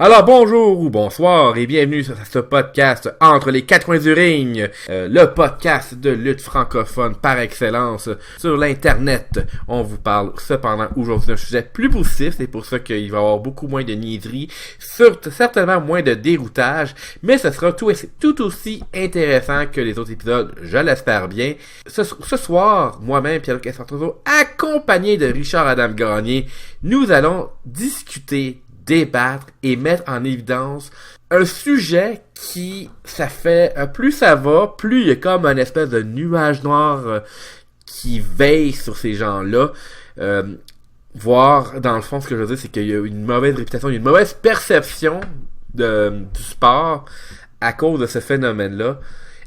Alors bonjour ou bonsoir et bienvenue sur ce podcast Entre les quatre coins du ring, le podcast de lutte francophone par excellence sur l'internet. On vous parle cependant aujourd'hui d'un sujet plus positif, c'est pour ça qu'il va y avoir beaucoup moins de niaiseries, certainement moins de déroutage, mais ce sera tout aussi intéressant que les autres épisodes, je l'espère bien. Ce soir, moi-même, Pierre-Luc Espartoso, accompagné de Richard Adam Gagné, nous allons discuter, débattre et mettre en évidence un sujet qui, ça fait, plus ça va, plus il y a comme un espèce de nuage noir qui veille sur ces gens-là. Voir, dans le fond, ce que je veux dire, c'est qu'il y a une mauvaise réputation, une mauvaise perception du sport à cause de ce phénomène-là.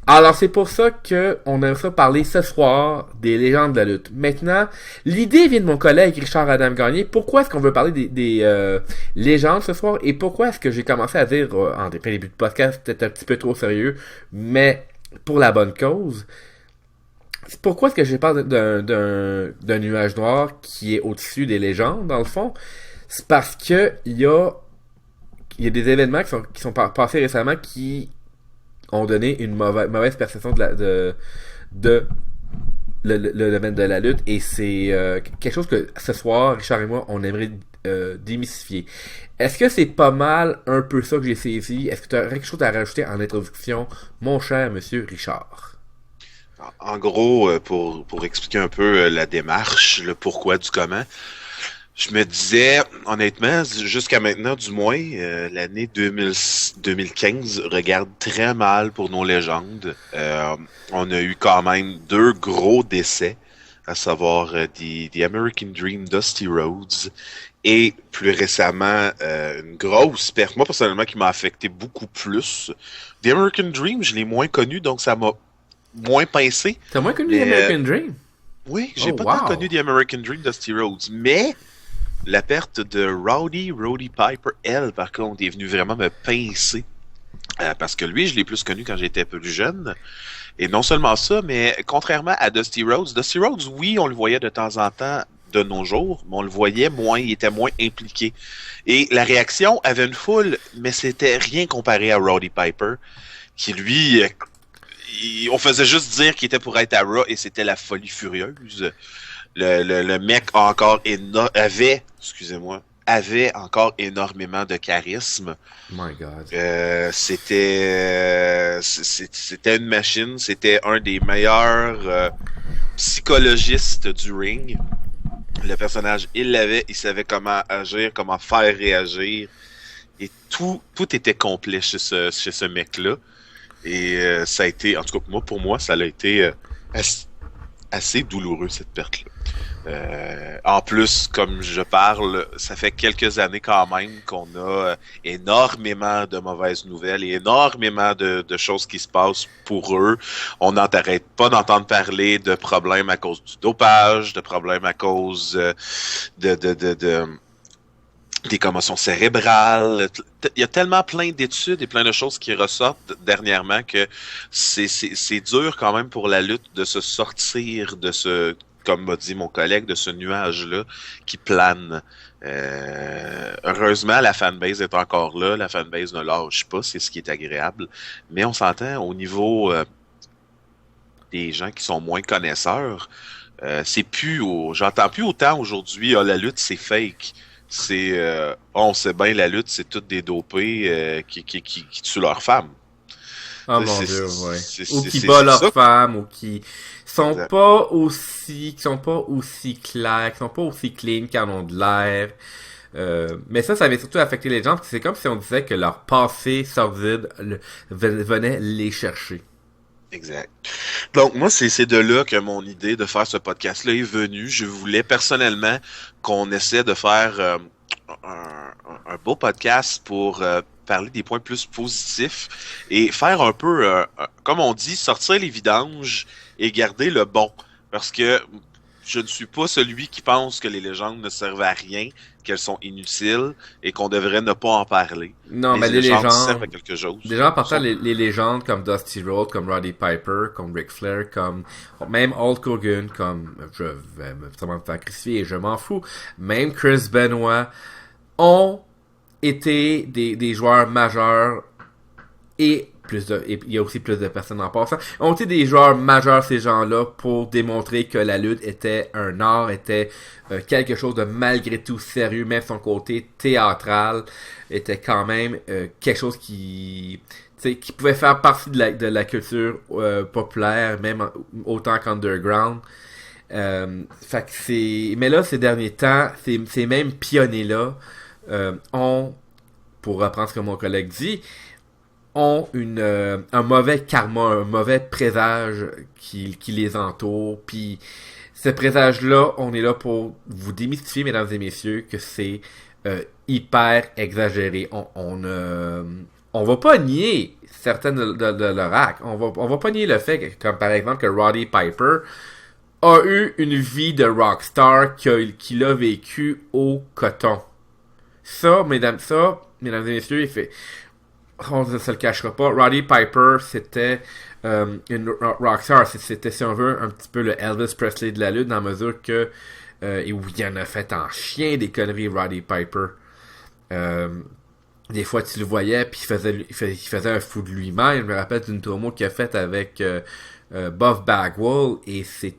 Alors, c'est pour ça que on aimerait ça parler ce soir des légendes de la lutte. Maintenant, l'idée vient de mon collègue Richard Adam Gagné. Pourquoi est-ce qu'on veut parler des légendes ce soir? Et pourquoi est-ce que j'ai commencé à dire, en début de podcast, peut-être un petit peu trop sérieux, mais pour la bonne cause? Pourquoi est-ce que je parle d'un nuage noir qui est au-dessus des légendes, dans le fond? C'est parce que il y a des événements qui sont passés récemment qui ont donné une mauvaise perception de le domaine de la lutte, et c'est quelque chose que ce soir Richard et moi on aimerait démystifier. Est-ce que c'est pas mal un peu ça que j'ai saisi? Est-ce que tu as quelque chose à rajouter en introduction, mon cher monsieur Richard? En gros, pour expliquer un peu la démarche, le pourquoi du comment, je me disais, honnêtement, jusqu'à maintenant, du moins, l'année 2015 regarde très mal pour nos légendes. On a eu quand même 2 gros décès, à savoir The American Dream, Dusty Rhodes, et plus récemment, une grosse perte, moi personnellement, qui m'a affecté beaucoup plus. The American Dream, je l'ai moins connu, donc ça m'a moins pincé. T'as moins connu The American Dream? Oui, j'ai pas tant connu The American Dream, Dusty Rhodes, mais la perte de Roddy Piper, elle, par contre, est venue vraiment me pincer. Parce que lui, je l'ai plus connu quand j'étais plus jeune. Et non seulement ça, mais contrairement à Dusty Rhodes, oui, on le voyait de temps en temps de nos jours, mais on le voyait moins, il était moins impliqué. Et la réaction avait une foule, mais c'était rien comparé à Roddy Piper, qui lui, on faisait juste dire qu'il était pour être à Raw et c'était la folie furieuse. Le mec avait encore énormément de charisme. My God. C'était une machine. C'était un des meilleurs psychologistes du ring. Le personnage, il savait comment agir, comment faire réagir. Et tout était complet chez ce mec-là. Et ça a été, en tout cas, pour moi, ça a été assez douloureux, cette perte-là. En plus, comme je parle, ça fait quelques années quand même qu'on a énormément de mauvaises nouvelles et énormément de choses qui se passent pour eux. On n'arrête pas d'entendre parler de problèmes à cause du dopage, de problèmes à cause des commotions cérébrales. Il y a tellement plein d'études et plein de choses qui ressortent dernièrement que c'est dur quand même pour la lutte de se sortir de ce, comme m'a dit mon collègue, de ce nuage-là qui plane. Heureusement, la fanbase est encore là. La fanbase ne lâche pas, c'est ce qui est agréable. Mais on s'entend au niveau des gens qui sont moins connaisseurs. J'entends plus autant aujourd'hui, la lutte c'est fake. On sait bien la lutte, c'est toutes des dopés qui tuent leurs femmes. Oh mon Dieu, ouais. Ou qui battent leurs femmes, ou qui sont pas aussi clairs, qui sont pas aussi clean, qui en ont de l'air. Mais ça avait surtout affecté les gens, parce que c'est comme si on disait que leur passé sordide venait les chercher. Exact. Donc, moi, c'est de là que mon idée de faire ce podcast-là est venue. Je voulais personnellement qu'on essaie de faire un beau podcast pour parler des points plus positifs et faire un peu, comme on dit, sortir les vidanges et garder le bon. Parce que je ne suis pas celui qui pense que les légendes ne servent à rien, qu'elles sont inutiles et qu'on devrait ne pas en parler. Non, mais les légendes servent à quelque chose. Déjà, en partant, les légendes comme Dusty Rhodes, comme Roddy Piper, comme Ric Flair, comme même Hulk Hogan, comme je vais me faire crucifier et je m'en fous, même Chris Benoit, ont été des joueurs majeurs et il y a aussi plus de personnes en passant, ont été des joueurs majeurs ces gens-là pour démontrer que la lutte était un art, était quelque chose de malgré tout sérieux, même son côté théâtral était quand même quelque chose qui pouvait faire partie de la culture populaire, même autant qu'underground. Fait que mais là, ces derniers temps, ces mêmes pionniers-là ont, pour reprendre ce que mon collègue dit, ont un mauvais karma, un mauvais présage qui les entoure. Puis ce présage-là, on est là pour vous démystifier, mesdames et messieurs, que c'est hyper exagéré. On va pas nier certaines de leur acte. On va pas nier le fait que, comme par exemple que Roddy Piper a eu une vie de rockstar qu'il a vécu au coton. Ça, mesdames et messieurs, on ne se le cachera pas, Roddy Piper, c'était une rockstar. C'était, si on veut, un petit peu le Elvis Presley de la lutte, dans la mesure que il en a fait en chien des conneries, Roddy Piper. Des fois, tu le voyais, puis il faisait un fou de lui-même. Je me rappelle d'une promo qu'il a faite avec Buff Bagwell, et ça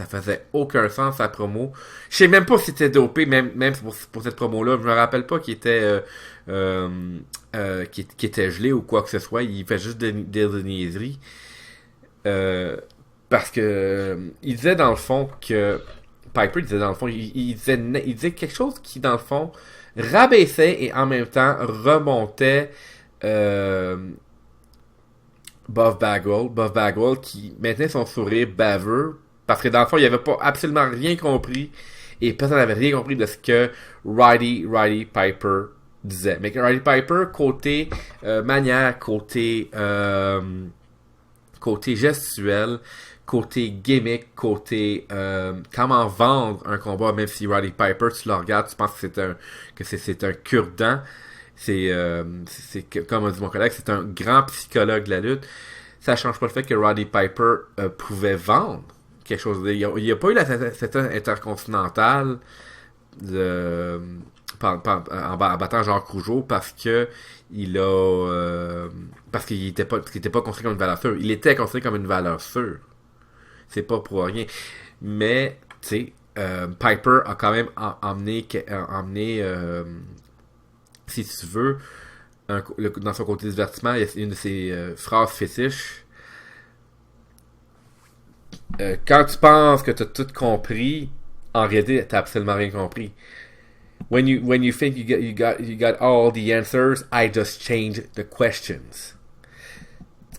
faisait aucun sens, sa promo. Je sais même pas si c'était dopé, même pour cette promo-là. Je me rappelle pas qu'il était qui était gelé ou quoi que ce soit. Il fait juste des niaiseries. Parce que il disait dans le fond que Piper disait dans le fond, il disait quelque chose qui dans le fond rabaissait et en même temps remontait Buff Bagwell qui maintenait son sourire baveux parce que dans le fond il avait pas absolument rien compris et personne n'avait rien compris de ce que Roddy Piper disait. Mais que Roddy Piper, côté manière, côté gestuel, côté gimmick, côté comment vendre un combat, même si Roddy Piper, tu le regardes, tu penses que c'est un cure-dent. C'est comme a dit mon collègue, c'est un grand psychologue de la lutte. Ça change pas le fait que Roddy Piper pouvait vendre quelque chose. Il n'y a pas eu cette intercontinentale en battant Jacques Rougeau parce qu'il était pas considéré comme une valeur sûre. Il était considéré comme une valeur sûre. C'est pas pour rien. Mais, tu sais, Piper a quand même emmené si tu veux, dans son côté divertissement, il y a une de ses phrases fétiches. Quand tu penses que tu as tout compris, en réalité, tu n'as absolument rien compris. When you think you got all the answers, I just change the questions.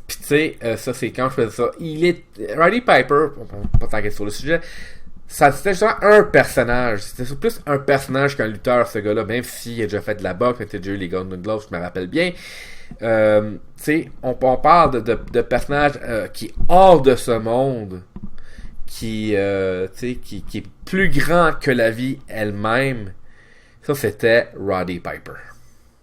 Puis tu sais, ça c'est quand je faisais ça. Roddy Piper, pas tant sur le sujet, c'était justement un personnage. C'était plus un personnage qu'un lutteur, ce gars-là, même s'il a déjà fait de la boxe, il a déjà eu les Golden Gloves, je me rappelle bien. Tu sais, on parle de personnages qui est hors de ce monde, qui est plus grand que la vie elle-même. Ça, c'était Roddy Piper.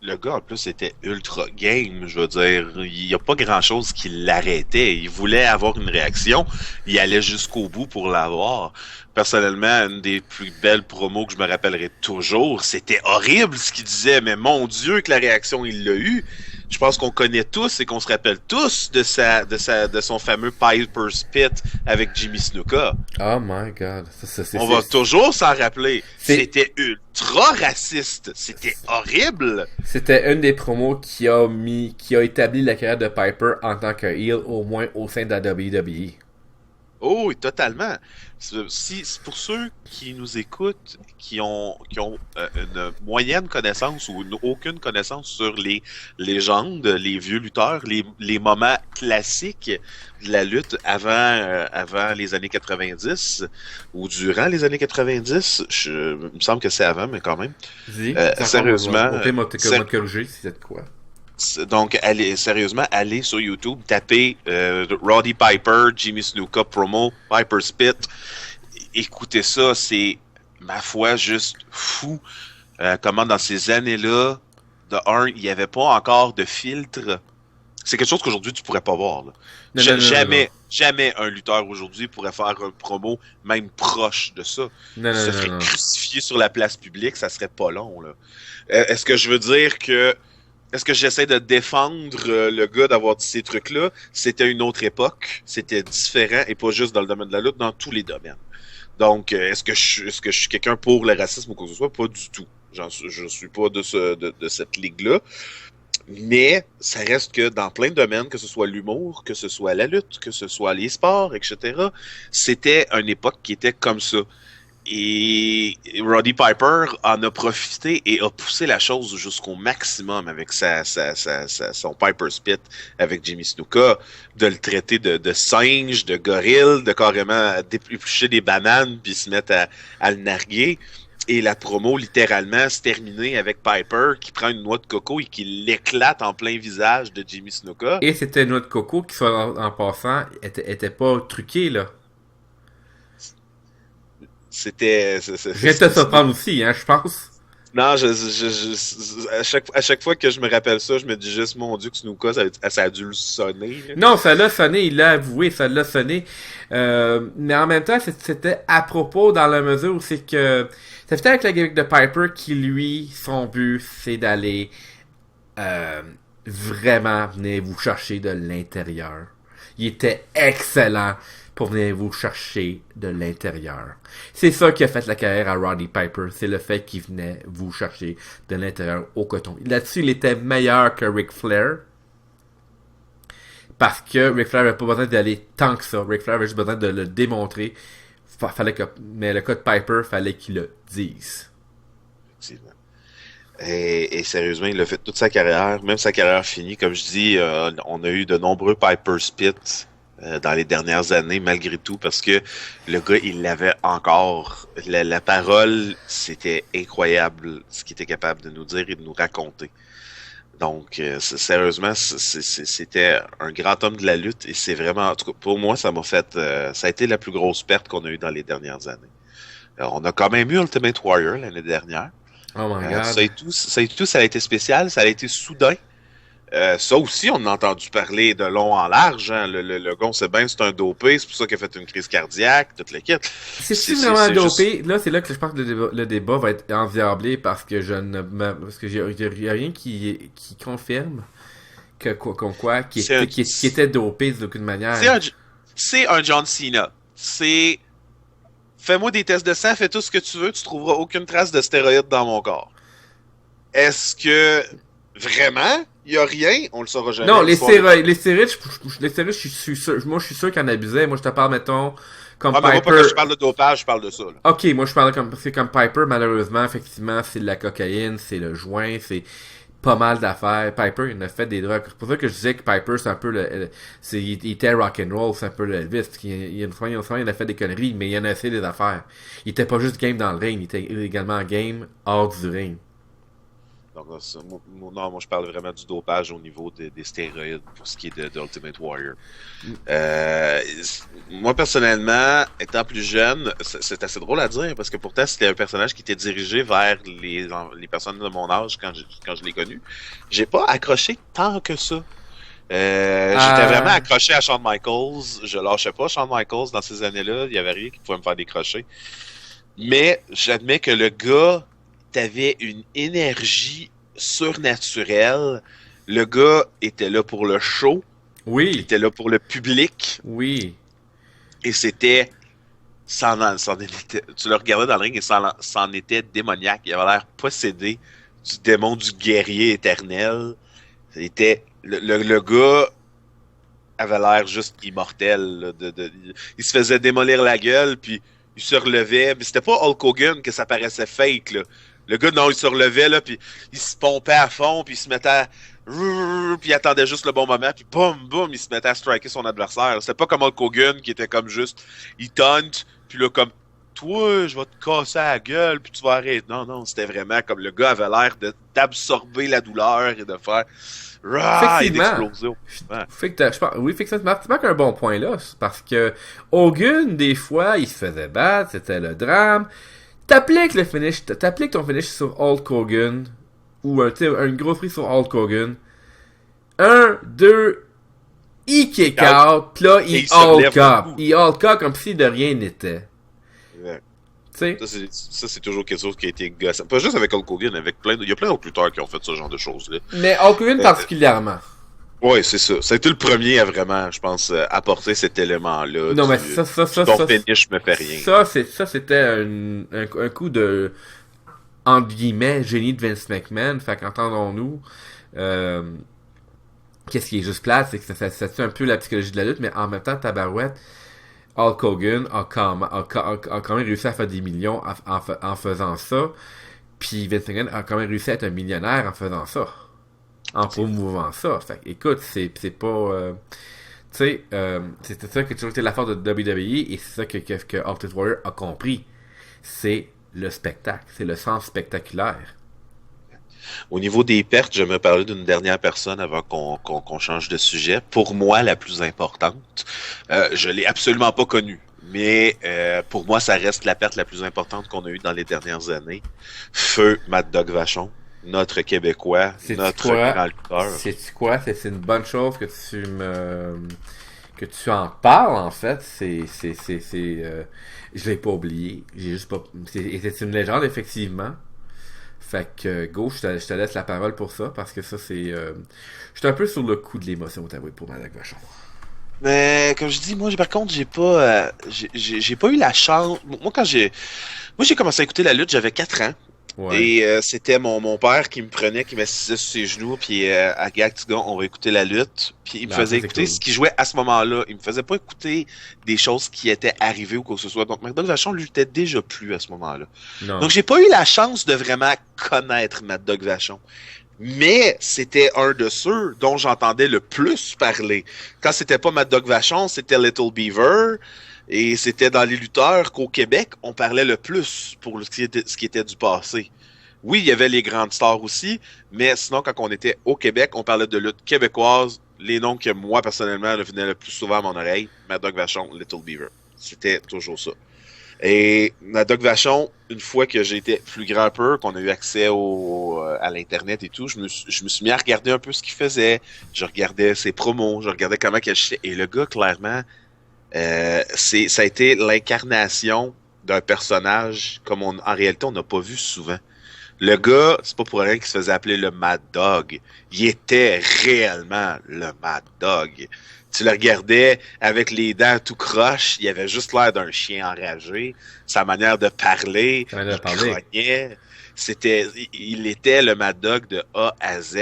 Le gars, en plus, était ultra game, je veux dire. Il n'y a pas grand-chose qui l'arrêtait. Il voulait avoir une réaction. Il allait jusqu'au bout pour l'avoir. Personnellement, une des plus belles promos que je me rappellerai toujours, c'était horrible ce qu'il disait, mais mon Dieu que la réaction, il l'a eu. Je pense qu'on connaît tous et qu'on se rappelle tous de son fameux Piper's Pit avec Jimmy Snuka. Oh my God. On va toujours s'en rappeler. C'était ultra raciste. C'était horrible. C'était une des promos qui a établi la carrière de Piper en tant que heel, au moins au sein de la WWE. Oh, oui, totalement. C'est pour ceux qui nous écoutent, qui ont une moyenne connaissance ou aucune connaissance sur les légendes, les vieux lutteurs, les moments classiques de la lutte avant les années 90 ou durant les années 90, il me semble que c'est avant, mais quand même. Sérieusement. Corriger si c'est de quoi. Donc, allez sur YouTube, tapez Roddy Piper, Jimmy Snuka promo, Piper's Pit. Écoutez ça, c'est, ma foi, juste fou. Comment dans ces années-là, de un, il n'y avait pas encore de filtre C'est quelque chose qu'aujourd'hui tu pourrais pas voir. Là. Non, non, non, non, non. Jamais un lutteur aujourd'hui pourrait faire un promo même proche de ça. Non, Il non, se non, ferait non. crucifier sur la place publique, ça serait pas long. Là. Est-ce que je veux dire que est-ce que j'essaie de défendre le gars d'avoir dit ces trucs-là? C'était une autre époque, c'était différent et pas juste dans le domaine de la lutte, dans tous les domaines. Donc, est-ce que je suis quelqu'un pour le racisme ou quoi que ce soit? Pas du tout. Je suis pas de cette ligue-là. Mais ça reste que dans plein de domaines, que ce soit l'humour, que ce soit la lutte, que ce soit les sports, etc., c'était une époque qui était comme ça. Et Roddy Piper en a profité et a poussé la chose jusqu'au maximum avec son Piper Spit avec Jimmy Snuka, de le traiter de singe, de gorille, de carrément éplucher des bananes puis se mettre à le narguer. Et la promo, littéralement, se terminait avec Piper qui prend une noix de coco et qui l'éclate en plein visage de Jimmy Snuka. Et c'était une noix de coco qui, soit en passant, était pas truquée, là. C'était... Je viens de te surprendre aussi, hein, je pense. Non, à chaque fois que je me rappelle ça, je me dis juste, mon Dieu, que Snuka, ça a dû le sonner. Là. Non, ça l'a sonné, il l'a avoué, ça l'a sonné. Mais en même temps, c'était à propos dans la mesure où c'est que... C'était avec la gimmick de Piper qui, lui, son but, c'est d'aller vraiment venir vous chercher de l'intérieur. Il était excellent pour venir vous chercher de l'intérieur. C'est ça qui a fait la carrière à Roddy Piper. C'est le fait qu'il venait vous chercher de l'intérieur au coton. Là-dessus, il était meilleur que Ric Flair. Parce que Ric Flair n'avait pas besoin d'aller tant que ça. Ric Flair avait juste besoin de le démontrer. Mais le cas de Piper, fallait qu'il le dise. Effectivement. Et sérieusement, il a fait toute sa carrière, même sa carrière finie. Comme je dis, on a eu de nombreux Piper Spits dans les dernières années, malgré tout, parce que le gars, il l'avait encore. La parole, c'était incroyable ce qu'il était capable de nous dire et de nous raconter. Donc, sérieusement, c'était un grand homme de la lutte et c'est vraiment, en tout cas, pour moi, ça a été la plus grosse perte qu'on a eue dans les dernières années. Alors, on a quand même eu Ultimate Warrior l'année dernière. Oh my God. Ça a été spécial, ça a été soudain. Ça aussi, on a entendu parler de long en large. Hein. Le gars, on sait bien, c'est un dopé, c'est pour ça qu'il a fait une crise cardiaque, toute l'équipe. C'est vraiment dopé. Juste... Là, c'est là que je pense que le débat va être endiablé parce que parce que y a rien qui confirme qu'il était dopé d'aucune manière. C'est un John Cena. C'est fais-moi des tests de sang, fais tout ce que tu veux, tu trouveras aucune trace de stéroïdes dans mon corps. Est-ce que vraiment il y a rien, on le saura jamais. Non, les stéroïdes, je suis sûr, moi je suis sûr qu'il en abusait. Moi je te parle, mettons, comme Piper. Moi, quand je parle de dopage, je parle de ça. Là. Ok, moi je parle comme Piper, malheureusement, effectivement, c'est de la cocaïne, c'est le joint, c'est pas mal d'affaires. Piper, il en a fait des drogues. C'est pour ça que je disais que Piper, c'est un peu il était rock'n'roll, c'est un peu le Elvis. Il a fait des conneries, mais il en a fait des affaires. Il était pas juste game dans le ring, il était également game hors du ring. Donc, moi, je parle vraiment du dopage au niveau des stéroïdes pour ce qui est de Ultimate Warrior. Moi, personnellement, étant plus jeune, c'est assez drôle à dire parce que pourtant, c'était un personnage qui était dirigé vers les personnes de mon âge quand je l'ai connu. J'ai pas accroché tant que ça. J'étais vraiment accroché à Shawn Michaels. Je lâchais pas Shawn Michaels dans ces années-là. Il y avait rien qui pouvait me faire décrocher. Mais j'admets que le gars... T'avais une énergie surnaturelle. Le gars était là pour le show. Oui. Il était là pour le public. Oui. Et c'était... tu le regardais dans le ring et c'en était démoniaque. Il avait l'air possédé du démon du guerrier éternel. C'était... Le gars avait l'air juste immortel. Il se faisait démolir la gueule, puis il se relevait. Mais c'était pas Hulk Hogan que ça paraissait fake, là. Le gars, non, il se relevait, là, puis il se pompait à fond, puis il se mettait à... Puis il attendait juste le bon moment, puis boum, boum, il se mettait à striker son adversaire. C'était pas comme Hulk Hogan, qui était comme juste... Il taunt, puis là, comme... Toi, je vais te casser la gueule, puis tu vas arrêter. Non, c'était vraiment comme le gars avait l'air d'absorber la douleur et de faire... Et d'exploser. Effectivement, tu marques un bon point là, parce que Hogan, des fois, il se faisait battre, c'était le drame. T'appliques ton finish sur Hulk Hogan, ou une grosse prise sur Hulk Hogan, 1, 2, il kick out, pis là, il Hulk up. Il Hulk up comme si de rien n'était. Ouais. Tu sais? Ça, c'est toujours quelque chose qui a été gossant. Pas juste avec Hulk Hogan, il y a plein d'autres lutteurs qui ont fait ce genre de choses-là. Mais Hulk Hogan particulièrement. Oui, c'est ça. Ça a été le premier à vraiment, je pense, apporter cet élément-là. Non, mais ça, ton finish me fait rien. Ça, c'était un coup de, entre guillemets, génie de Vince McMahon. Fait qu'entendons-nous, qu'est-ce qui est juste plate, c'est que ça tue un peu la psychologie de la lutte, mais en même temps, tabarouette, Hulk Hogan a quand même réussi à faire des millions en faisant ça. Puis Vince McMahon a quand même réussi à être un millionnaire en faisant ça. En promouvant ça. Fait écoute, c'est pas... tu sais, c'était ça qui a toujours été l'affaire de WWE et c'est ça que Ultimate Warrior a compris. C'est le spectacle. C'est le sens spectaculaire. Au niveau des pertes, j'aimerais parler d'une dernière personne avant qu'on change de sujet. Pour moi, la plus importante, je l'ai absolument pas connue. Mais pour moi, ça reste la perte la plus importante qu'on a eue dans les dernières années. Feu Mad Dog Vachon, notre Québécois, notre grand lutteur. C'est quoi? C'est une bonne chose que tu en parles, en fait. Je l'ai pas oublié. J'ai juste pas... C'est une légende, effectivement. Fait que, go, je te laisse la parole pour ça, parce que ça, c'est... je suis un peu sur le coup de l'émotion, t'avouer, pour Mad Dog Vachon. Mais comme je dis, moi par contre j'ai pas eu la chance. Moi j'ai commencé à écouter la lutte, j'avais 4 ans. Ouais. Et c'était mon père qui me prenait, qui m'assisait sur ses genoux, puis à Gag, petit gars, on va écouter la lutte. Puis il me faisait écouter ce qui jouait à ce moment-là. Il me faisait pas écouter des choses qui étaient arrivées ou quoi que ce soit. Donc Mad Dog Vachon luttait déjà plus à ce moment-là. Non. Donc j'ai pas eu la chance de vraiment connaître Mad Dog Vachon. Mais c'était un de ceux dont j'entendais le plus parler. Quand c'était pas Mad Dog Vachon, c'était Little Beaver. Et c'était dans les lutteurs qu'au Québec, on parlait le plus pour ce qui était du passé. Oui, il y avait les grandes stars aussi, mais sinon, quand on était au Québec, on parlait de lutte québécoise. Les noms que moi, personnellement, venaient le plus souvent à mon oreille, Mad Dog Vachon, Little Beaver. C'était toujours ça. Et Mad Dog Vachon, une fois que j'étais plus grand un peu, qu'on a eu accès à l'Internet et tout, je me suis mis à regarder un peu ce qu'il faisait. Je regardais ses promos, je regardais comment il agissait. Et le gars, clairement... ça a été l'incarnation d'un personnage comme en réalité on n'a pas vu souvent. Le gars, c'est pas pour rien qu'il se faisait appeler le Mad Dog. Il était réellement le Mad Dog. Tu le regardais avec les dents tout croche, il avait juste l'air d'un chien enragé. Sa manière de parler, il grognait. Il était le Mad Dog de A à Z.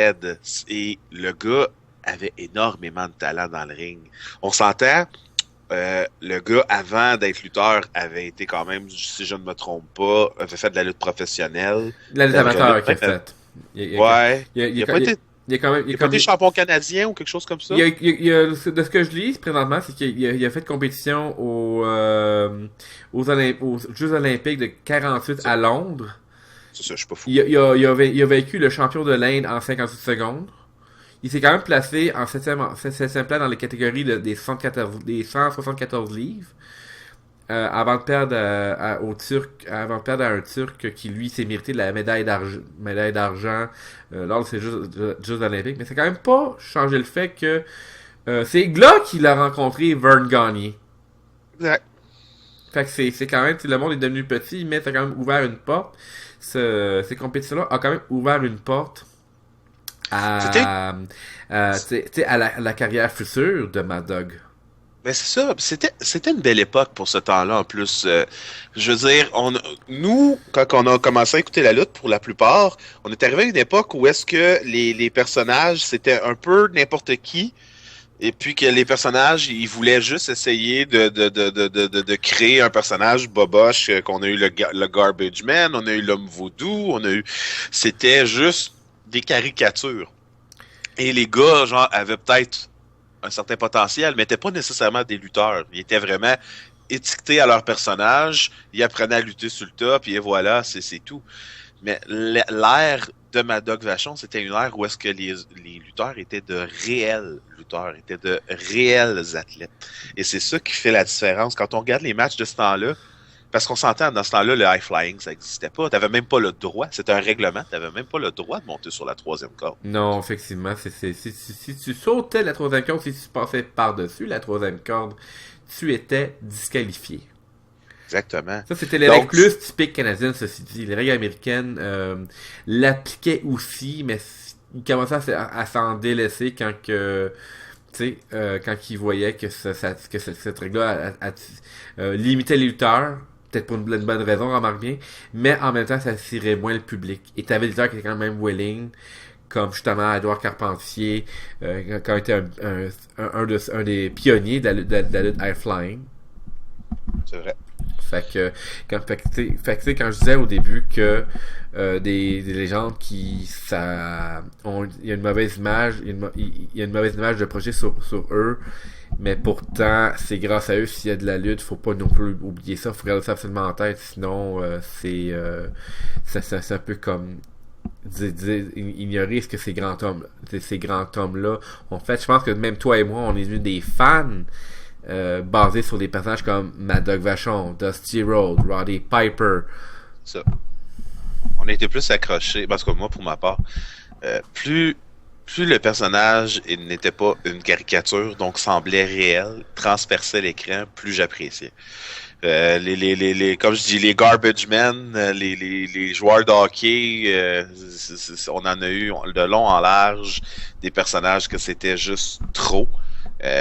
Et le gars avait énormément de talent dans le ring. On s'entend... le gars, avant d'être lutteur, avait été quand même, si je ne me trompe pas, avait fait de la lutte professionnelle. La lutte amateur qu'il a fait. Ouais. Il a pas été champion canadien ou quelque chose comme ça? De ce que je lis présentement, c'est qu'il a fait de compétition aux Jeux Olympiques de 48 à Londres. C'est ça, je suis pas fou. Il a vaincu le champion de l'Inde en 58 secondes. Il s'est quand même placé en 7e place dans les catégories des 174 livres. Avant de perdre à un Turc qui lui s'est mérité de la médaille d'argent lors de ces Jeux olympiques. Mais c'est quand même pas changé le fait que c'est là qu'il a rencontré Vern Gagne. Exact. Fait que c'est quand même, le monde est devenu petit, mais ça a quand même ouvert une porte. Ces compétitions-là ont quand même ouvert une porte à la carrière future de Mad Dog. Ben c'est ça, c'était une belle époque pour ce temps-là en plus. Je veux dire, nous, quand on a commencé à écouter la lutte, pour la plupart, on est arrivé à une époque où est-ce que les personnages, c'était un peu n'importe qui, et puis que les personnages, ils voulaient juste essayer de créer un personnage boboche, qu'on a eu le Garbage Man, on a eu l'homme vaudou, c'était juste des caricatures. Et les gars, genre, avaient peut-être un certain potentiel, mais n'étaient pas nécessairement des lutteurs. Ils étaient vraiment étiquetés à leur personnage, ils apprenaient à lutter sur le top, et voilà, c'est tout. Mais l'ère de Mad Dog Vachon, c'était une ère où est-ce que les lutteurs étaient de réels lutteurs, étaient de réels athlètes. Et c'est ça qui fait la différence. Quand on regarde les matchs de ce temps-là, Parce qu'on s'entend, dans ce temps-là, le high flying, ça n'existait pas. T'avais même pas le droit. C'était un règlement. T'avais même pas le droit de monter sur la troisième corde. Non, effectivement, si tu sautais la troisième corde, si tu passais par-dessus la troisième corde, tu étais disqualifié. Exactement. Ça, c'était les règles plus typiques canadiennes, ceci dit. Les règles américaines l'appliquaient aussi, mais ils commençaient à s'en délaisser quand que... quand ils voyaient que cette règle-là limitait les lutteurs, peut-être pour une bonne raison, remarque bien, mais en même temps, ça attirait moins le public. Et t'avais des lutteurs qui étaient quand même willing, comme justement Edouard Carpentier, quand il était un des pionniers de la lutte high flying. C'est vrai. Fait que quand je disais au début que des légendes qui il y a une mauvaise image, il y a une mauvaise image de projet sur eux, mais pourtant c'est grâce à eux s'il y a de la lutte, faut pas non plus oublier ça, faut garder ça absolument en tête, sinon c'est un peu comme ignorer ce que ces grands hommes-là ont fait. Je pense que même toi et moi, on est devenus des fans basés sur des personnages comme Mad Dog Vachon, Dusty Rhodes, Roddy Piper. Ça. On a été plus accrochés, parce que moi, pour ma part, plus le personnage n'était pas une caricature, donc semblait réel, transperçait l'écran, plus j'appréciais. Comme je dis, les garbage men, les joueurs de hockey, on en a eu de long en large, des personnages que c'était juste trop.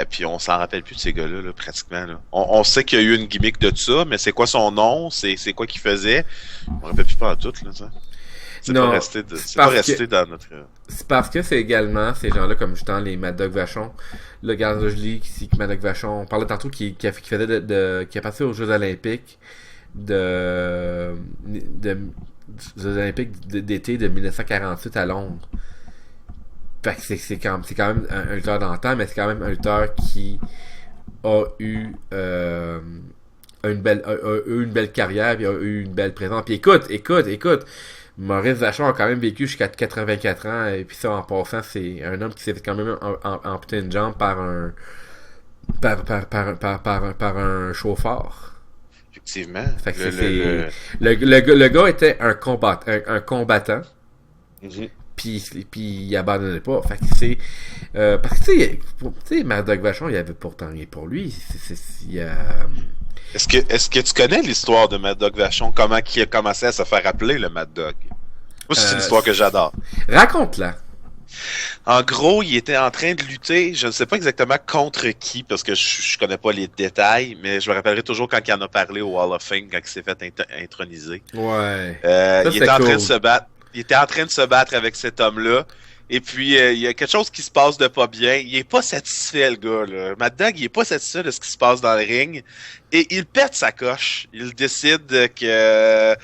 Puis on s'en rappelle plus de ces gars-là, là, pratiquement. Là. On sait qu'il y a eu une gimmick de ça, mais c'est quoi son nom? C'est quoi qu'il faisait? On ne rappelle plus pas en tout, là, ça. C'est pas resté dans notre... C'est parce que c'est également ces gens-là, comme justement les Mad Dog Vachon, le gars je lis ici, Mad Dog Vachon, on parlait tantôt qui faisait qui a passé aux Jeux Olympiques Jeux Olympiques d'été de 1948 à Londres. Fait que c'est quand même un lutteur d'antan, mais c'est quand même un lutteur qui a eu une belle carrière, puis a eu une belle présence. Puis écoute, Maurice Vachon a quand même vécu jusqu'à 84 ans, et puis ça, en passant, c'est un homme qui s'est fait quand même amputer une jambe par un chauffeur. Effectivement. Fait que le gars était un combattant. Mm-hmm. Puis il abandonnait pas. Fait que c'est parce que tu sais Mad Dog Vachon, il y avait pourtant rien pour lui. Est-ce que tu connais l'histoire de Mad Dog Vachon? Comment il a commencé à se faire appeler le Mad Dog? Moi, c'est une histoire que j'adore. Raconte-la. En gros, il était en train de lutter, je ne sais pas exactement contre qui, parce que je connais pas les détails, mais je me rappellerai toujours quand il en a parlé au Hall of Fame, quand il s'est fait introniser. Ouais. Il était en train de se battre. Il était en train de se battre avec cet homme-là. Et puis, il y a quelque chose qui se passe de pas bien. Il est pas satisfait, le gars, là. Mad Dog, il est pas satisfait de ce qui se passe dans le ring. Et il pète sa coche. Il décide que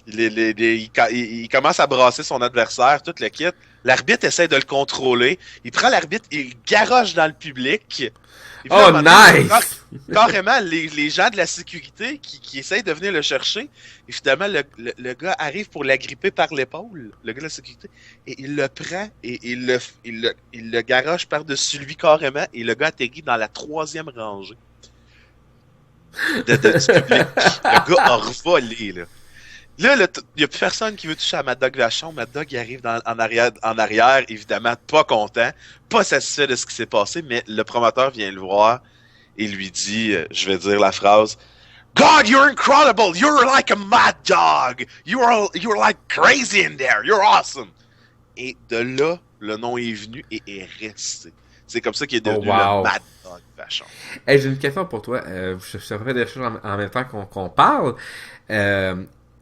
il commence à brasser son adversaire, tout le kit. L'arbitre essaie de le contrôler. Il prend l'arbitre et il garoche dans le public. Oh, nice! Carrément, les gens de la sécurité qui essayent de venir le chercher, et finalement, le gars arrive pour l'agripper par l'épaule, le gars de la sécurité, et il le prend, et il le garoche par-dessus lui carrément, et le gars atterrit dans la 3e rangée du public. Le gars a revolé, là. Là, il n'y a plus personne qui veut toucher à Mad Dog Vachon. Mad Dog, il arrive en arrière, évidemment, pas content, pas satisfait de ce qui s'est passé, mais le promoteur vient le voir et lui dit, je vais dire la phrase, God, you're incredible! You're like a mad dog! You're like crazy in there! You're awesome! Et de là, le nom est venu et est resté. C'est comme ça qu'il est devenu le Mad Dog Vachon. Hey, j'ai une question pour toi. Je fais des choses en même temps qu'on parle.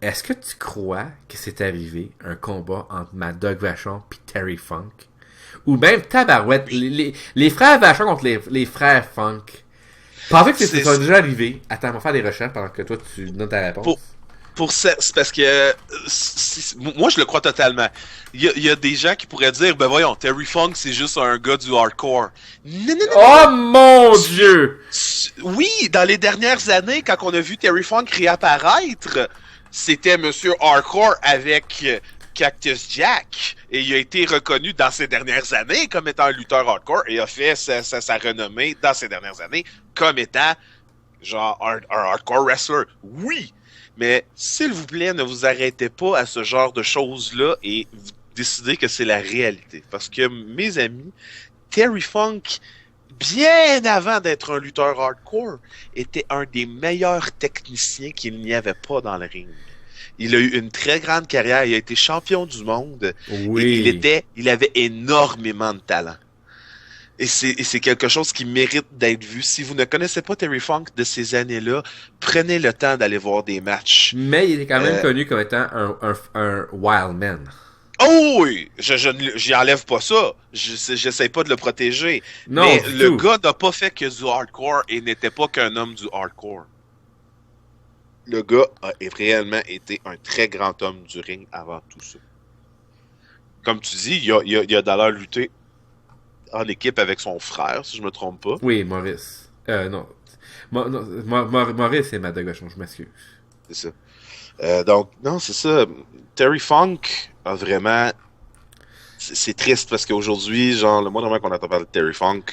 Est-ce que tu crois que c'est arrivé un combat entre Mad Dog Vachon et Terry Funk? Ou même Tabarouette, les frères Vachon contre les frères Funk? Pensez que c'est déjà arrivé? Attends, on va faire des recherches pendant que toi tu donnes ta réponse. C'est parce que moi je le crois totalement. Il y a des gens qui pourraient dire, ben voyons, Terry Funk c'est juste un gars du hardcore. Non. Oh mon Dieu! Oui, dans les dernières années, quand on a vu Terry Funk réapparaître, c'était Monsieur Hardcore avec Cactus Jack. Et il a été reconnu dans ces dernières années comme étant un lutteur hardcore et a fait sa renommée dans ces dernières années comme étant genre un hardcore wrestler. Oui! Mais s'il vous plaît, ne vous arrêtez pas à ce genre de choses-là et vous décidez que c'est la réalité. Parce que, mes amis, Terry Funk, bien avant d'être un lutteur hardcore, était un des meilleurs techniciens qu'il n'y avait pas dans le ring. Il a eu une très grande carrière, il a été champion du monde. Oui. Et il avait énormément de talent. Et c'est quelque chose qui mérite d'être vu. Si vous ne connaissez pas Terry Funk de ces années-là, prenez le temps d'aller voir des matchs. Mais il est quand même connu comme étant un wild man. Oh oui! J'y enlève pas ça. J'essaie pas de le protéger. Non, mais le tout. gars n'a pas fait que du hardcore et n'était pas qu'un homme du hardcore. Le gars a réellement été un très grand homme du ring avant tout ça. Comme tu dis, il a d'ailleurs lutté en équipe avec son frère, si je me trompe pas. Oui, Maurice. Non. Maurice et Mad Dog Vachon, je m'excuse. C'est ça. Donc, non, c'est ça. Terry Funk a vraiment... C'est triste parce qu'aujourd'hui, genre, le mois dernier qu'on entend parler de Terry Funk,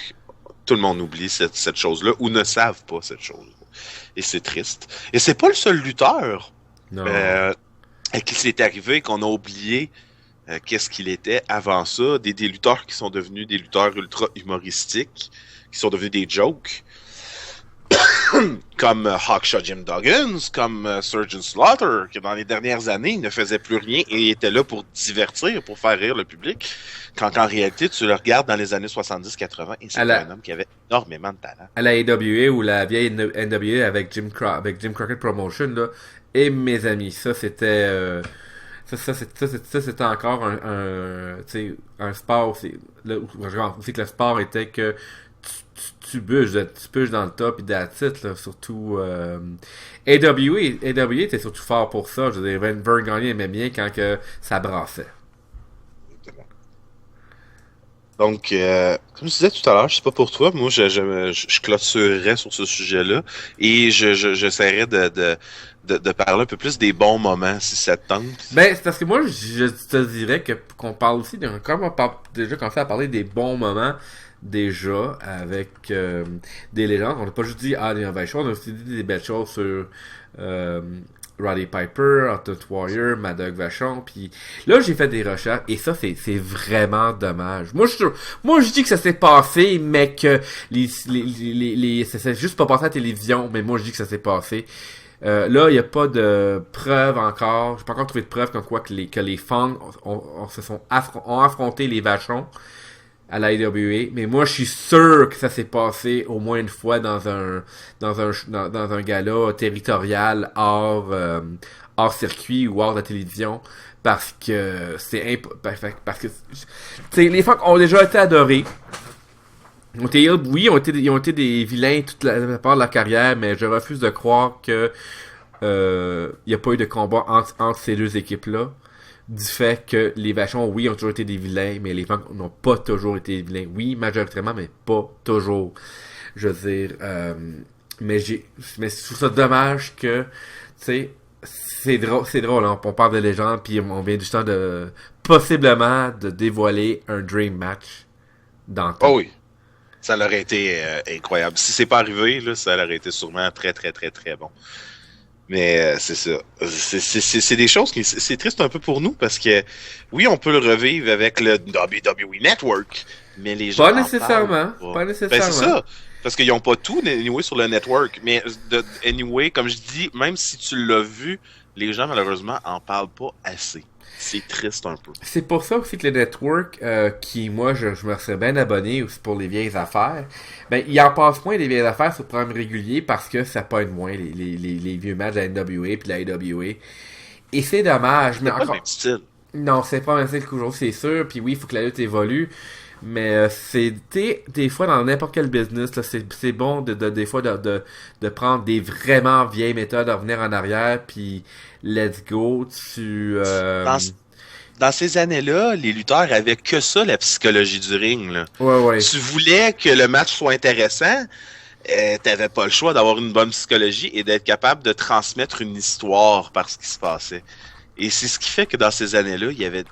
tout le monde oublie cette chose-là ou ne savent pas cette chose-là. Et c'est triste. Et c'est pas le seul lutteur à qui c'est arrivé qu'on a oublié qu'est-ce qu'il était avant ça. Des lutteurs qui sont devenus des lutteurs ultra humoristiques, qui sont devenus des jokes. Comme Hawkshot Jim Duggan, comme Surgeon Slaughter, qui dans les dernières années ne faisait plus rien et était là pour divertir, pour faire rire le public, quand en réalité tu le regardes dans les années 70-80 et c'est un homme qui avait énormément de talent. À la AWA ou la vieille NWA avec Jim Crockett Promotion, là, et mes amis, ça c'était... Ça c'était encore un sport, c'est que le sport était que tu bûches dans le top et that's it, là, surtout AWA était surtout fort pour ça. Je veux dire, Vern Gagne aimait bien quand que ça brassait. Donc, comme je disais tout à l'heure, je sais pas pour toi, moi je clôturerais sur ce sujet-là et j'essaierais de parler un peu plus des bons moments, si ça te tente. Ben, c'est parce que moi, je te dirais qu'on parle aussi, quand on parle déjà commencé à parler des bons moments, déjà, avec des légendes, on n'a pas juste dit des mauvaises choses, on a aussi dit des belles choses sur Roddy Piper, Ultimate Warrior, Mad Dog Vachon, puis là j'ai fait des recherches et ça c'est vraiment dommage. Moi je dis que ça s'est passé, mais que ça s'est juste pas passé à la télévision, mais moi je dis que ça s'est passé. Là, il n'y a pas de preuves encore. J'ai pas encore trouvé de preuves comme quoi que les fans ont affronté les Vachons à la AWA, mais moi je suis sûr que ça s'est passé au moins une fois dans un gala territorial hors circuit ou hors de la télévision, parce que parce que les fans ont déjà été adorés. Ils ont été des vilains toute la part de leur carrière, mais je refuse de croire que il n'y a pas eu de combat entre ces deux équipes-là. Du fait que les Vachons, oui, ont toujours été des vilains, mais les Funk n'ont pas toujours été des vilains. Oui, majoritairement, mais pas toujours. Je veux dire, mais je trouve ça dommage que, tu sais, c'est drôle, hein, on parle de légende, puis on vient du temps possiblement de dévoiler un Dream Match dans le temps. Oh oui. Ça aurait été incroyable. Si c'est pas arrivé, là, ça aurait été sûrement très, très, très, très bon. Mais c'est ça. C'est des choses qui... C'est triste un peu pour nous parce que, oui, on peut le revivre avec le WWE Network, mais les gens... Pas nécessairement. Ben, c'est ça. Parce qu'ils n'ont pas tout, anyway, sur le network. Mais, anyway, comme je dis, même si tu l'as vu, les gens, malheureusement, en parlent pas assez. C'est triste un peu. C'est pour ça aussi que le network, qui, moi, je me serais bien abonné aussi pour les vieilles affaires, ben, il en passe moins des vieilles affaires sur le programme régulier parce que ça pogne moins les vieux matchs de la NWA et de la AWA. Et c'est dommage. Mais pas le même style. Non, c'est pas le même style qu'aujourd'hui, c'est sûr. Puis oui, il faut que la lutte évolue. Mais c'est des fois dans n'importe quel business, là, c'est bon des fois de prendre des vraiment vieilles méthodes, de revenir en arrière, puis let's go. Dans ces années-là, les lutteurs avaient que ça, la psychologie du ring. Là. Ouais. Tu voulais que le match soit intéressant, t'avais pas le choix d'avoir une bonne psychologie et d'être capable de transmettre une histoire par ce qui se passait. Et c'est ce qui fait que dans ces années-là, il y avait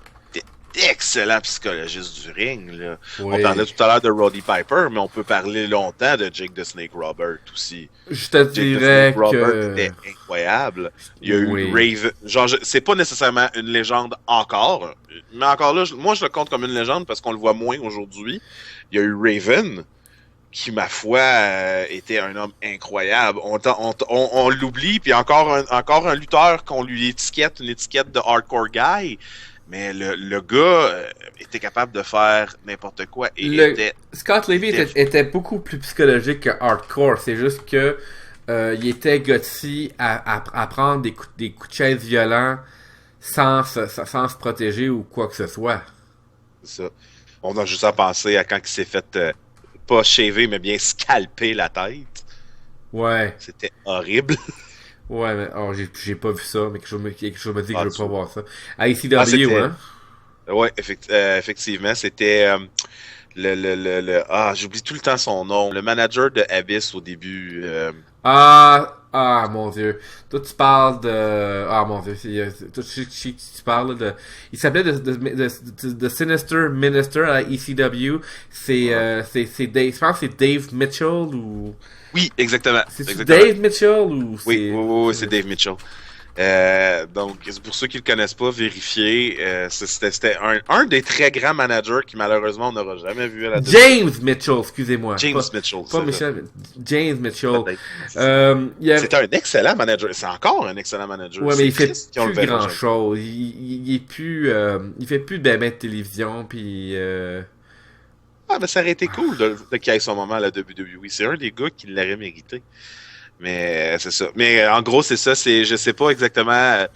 excellent psychologiste du ring. Là. Oui. On parlait tout à l'heure de Roddy Piper, mais on peut parler longtemps de Jake the Snake Robert aussi. Je te dirais Robert était incroyable. Il y a eu Raven. Genre, c'est pas nécessairement une légende encore, mais encore là, moi je le compte comme une légende parce qu'on le voit moins aujourd'hui. Il y a eu Raven, qui, ma foi, était un homme incroyable. On l'oublie, puis encore un lutteur qu'on lui étiquette, une étiquette de hardcore guy. Mais le gars était capable de faire n'importe quoi. Et Scott Levy était beaucoup plus psychologique que hardcore. C'est juste que il était gutsy à prendre des coups de chaise violents sans se protéger ou quoi que ce soit. C'est ça. On a juste à penser à quand il s'est fait pas shaver, mais bien scalper la tête. Ouais. C'était horrible. Ouais, mais j'ai pas vu ça, mais quelque chose me dit que je veux pas voir ça. À ECW, hein? Ouais, effectivement, c'était j'oublie tout le temps son nom. Le manager de Abyss au début. Mon Dieu. Toi, tu parles de... Ah, mon Dieu. Tu parles de... Il s'appelait The Sinister Minister à ECW. C'est Dave... Je pense que c'est Dave Mitchell ou... Oui, exactement. C'est Dave Mitchell ou... Oui, c'est Dave Mitchell. Donc, pour ceux qui le connaissent pas, vérifiez. C'était un des très grands managers qui, malheureusement, on n'aura jamais vu à la James Mitchell, excusez-moi. James Mitchell. Pas Michel, James Mitchell. C'était un excellent manager. C'est encore un excellent manager. Ouais, mais il fait plus grand chose. Il est plus, il fait plus de télévision, puis mais ça aurait été cool qu'il ait son moment à la WWE. C'est un des gars qui l'aurait mérité. Mais c'est ça. Mais en gros, c'est ça. Je sais pas exactement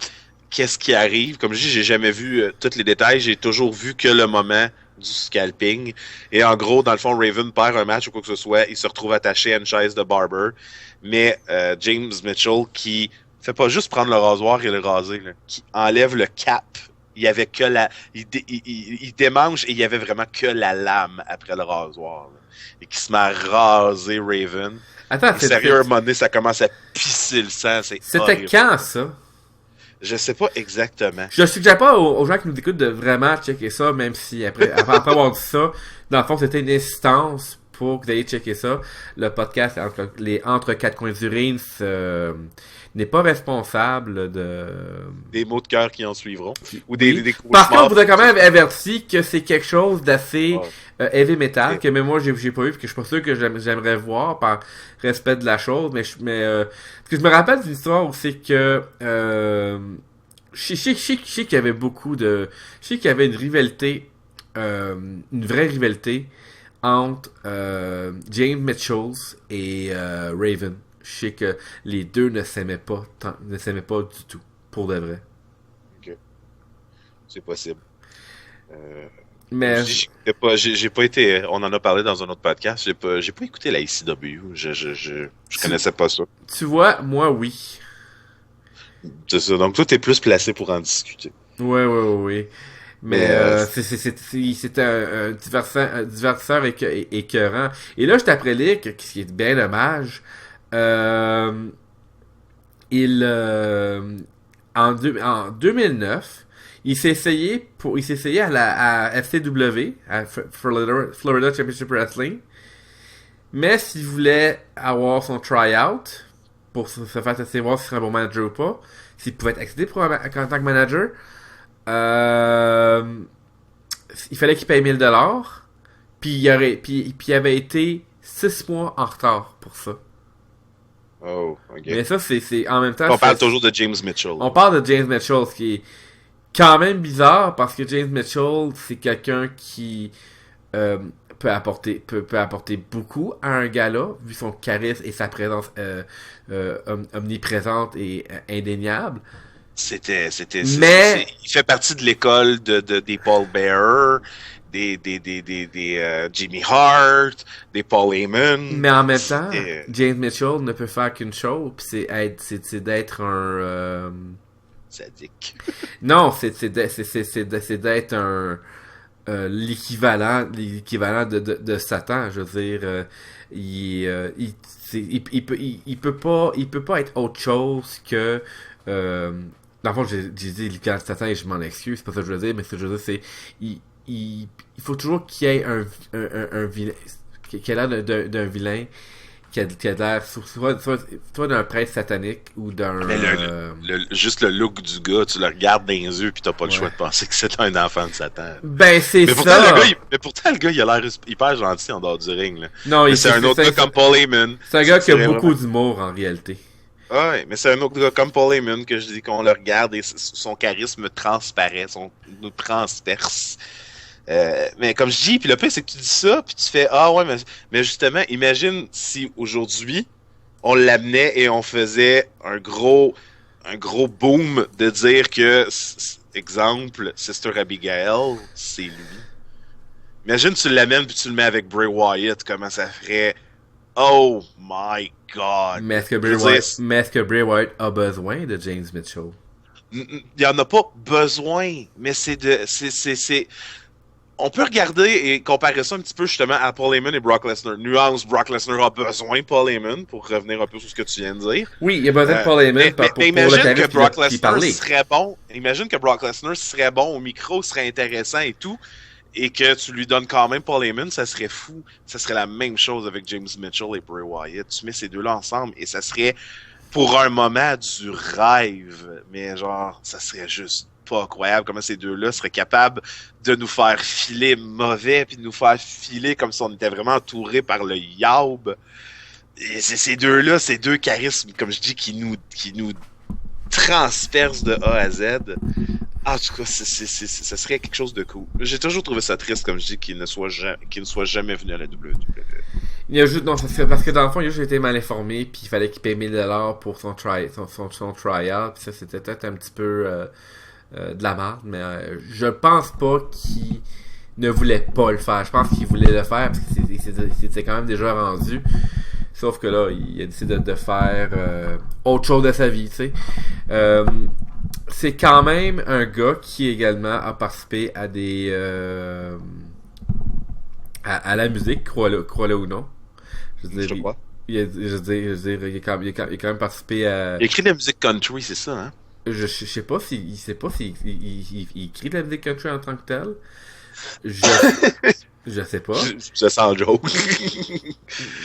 qu'est-ce qui arrive. Comme je dis, j'ai jamais vu tous les détails. J'ai toujours vu que le moment du scalping. Et en gros, dans le fond, Raven perd un match ou quoi que ce soit. Il se retrouve attaché à une chaise de barber. Mais James Mitchell qui fait pas juste prendre le rasoir et le raser, là, qui enlève le cap. Il y avait que il démange et il y avait vraiment que la lame après le rasoir. Là. Et qui se met à raser Raven. Attends, sérieux, à un moment donné, ça commence à pisser le sang. C'était horrible. Quand, ça? Je sais pas exactement. Je suggère pas aux gens qui nous écoutent de vraiment checker ça, même si après avoir dit ça, dans le fond, c'était une insistance pour que vous ayez checker ça. Le podcast entre quatre coins d'urine n'est pas responsable des mots de cœur qui en suivront. Ou des Par contre, vous avez quand même averti que c'est quelque chose d'assez heavy metal, que même moi j'ai pas eu, parce que je suis pas sûr que j'aimerais voir par respect de la chose, mais parce que je me rappelle d'une histoire où c'est que je sais qu'il y avait beaucoup de... Je sais qu'il y avait une rivalité, une vraie rivalité entre James Mitchell et Raven. Je sais que les deux ne s'aimaient pas du tout, pour de vrai. Ok. C'est possible. Mais j'ai pas été... On en a parlé dans un autre podcast. J'ai pas écouté la ECW. Je connaissais pas ça. Tu vois, moi, oui. C'est ça. Donc, toi, t'es plus placé pour en discuter. Oui. Mais c'était un divertisseur écœurant. Et là, je t'apprends lire ce qui est bien dommage. En 2009, il s'est essayé à FCW, à Florida Championship Wrestling. Mais s'il voulait avoir son try-out pour se faire tester voir s'il serait un bon manager ou pas, s'il pouvait être accepté en tant que manager, il fallait qu'il paye 1000$. Puis il avait été 6 mois en retard pour ça. Oh, ok. Mais ça, c'est en même temps... On parle toujours de James Mitchell. On parle de James Mitchell, ce qui est quand même bizarre, parce que James Mitchell, c'est quelqu'un qui peut apporter beaucoup à un gars-là, vu son charisme et sa présence omniprésente et indéniable. Mais il fait partie de l'école des Paul Bearer, des Jimmy Hart, des Paul Heyman. Mais en même temps, James Mitchell ne peut faire qu'une chose, puis c'est d'être un sadique. Non, c'est d'être un l'équivalent de Satan, je veux dire. Il peut pas être autre chose que Dans le fond, j'ai dit Nicolas Satan et je m'en excuse, c'est pas ça que je veux dire, mais ce que je veux dire, c'est il faut toujours qu'il y ait un vilain, qu'il ait l'air d'un vilain qui a l'air soit d'un prêtre satanique ou d'un... Mais juste le look du gars, tu le regardes dans les yeux pis t'as pas le choix de penser que c'est un enfant de Satan. Ben, c'est mais pourtant, ça! Le gars, il a l'air hyper gentil en dehors du ring, là. Non, c'est un autre gars comme Paul Heyman. C'est un gars qui a beaucoup d'humour, en réalité. Ouais, mais c'est un autre gars comme Paul Heyman que je dis qu'on le regarde et son charisme transparaît, nous transperce. Mais comme je dis, puis le pire c'est que tu dis ça, puis tu fais ah ouais, mais justement, imagine si aujourd'hui on l'amenait et on faisait un gros boom de dire que exemple Sister Abigail, c'est lui. Imagine tu l'amènes puis tu le mets avec Bray Wyatt, comment ça ferait? Oh my God! Mais est-ce que Bray Wyatt a besoin de James Mitchell? Il y en a pas besoin, mais c'est on peut regarder et comparer ça un petit peu justement à Paul Heyman et Brock Lesnar. Nuance, Brock Lesnar a besoin de Paul Heyman pour revenir un peu sur ce que tu viens de dire. Oui, il a besoin de Paul Heyman pour imagine le que Brock Lesnar serait bon. Imagine que Brock Lesnar serait bon au micro, serait intéressant et tout, et que tu lui donnes quand même Paul Heyman, ça serait fou. Ça serait la même chose avec James Mitchell et Bray Wyatt. Tu mets ces deux-là ensemble et ça serait pour un moment du rêve, mais genre, ça serait juste pas incroyable comment ces deux-là seraient capables de nous faire filer mauvais puis de nous faire filer comme si on était vraiment entouré par le yaub. Et c'est ces deux-là, ces deux charismes, comme je dis, qui nous transpercent de A à Z. En tout cas, ça serait quelque chose de cool. J'ai toujours trouvé ça triste, comme je dis, qu'il ne soit jamais venu à la WWE. Il y a juste, non, c'est parce que dans le fond, il a juste été mal informé, puis il fallait qu'il paye 1000$ pour son tryout, puis ça, c'était peut-être un petit peu de la merde, mais je pense pas qu'il ne voulait pas le faire. Je pense qu'il voulait le faire, parce qu'il s'était quand même déjà rendu. Sauf que là, il a décidé de faire autre chose de sa vie, tu sais. C'est quand même un gars qui également a participé à des... à la musique, crois-le ou non. Je veux dire, il a quand même participé à... Il a écrit de la musique country, c'est ça, hein? Je sais pas s'il écrit de la musique country en tant que tel. Je sais pas. Je sens joke.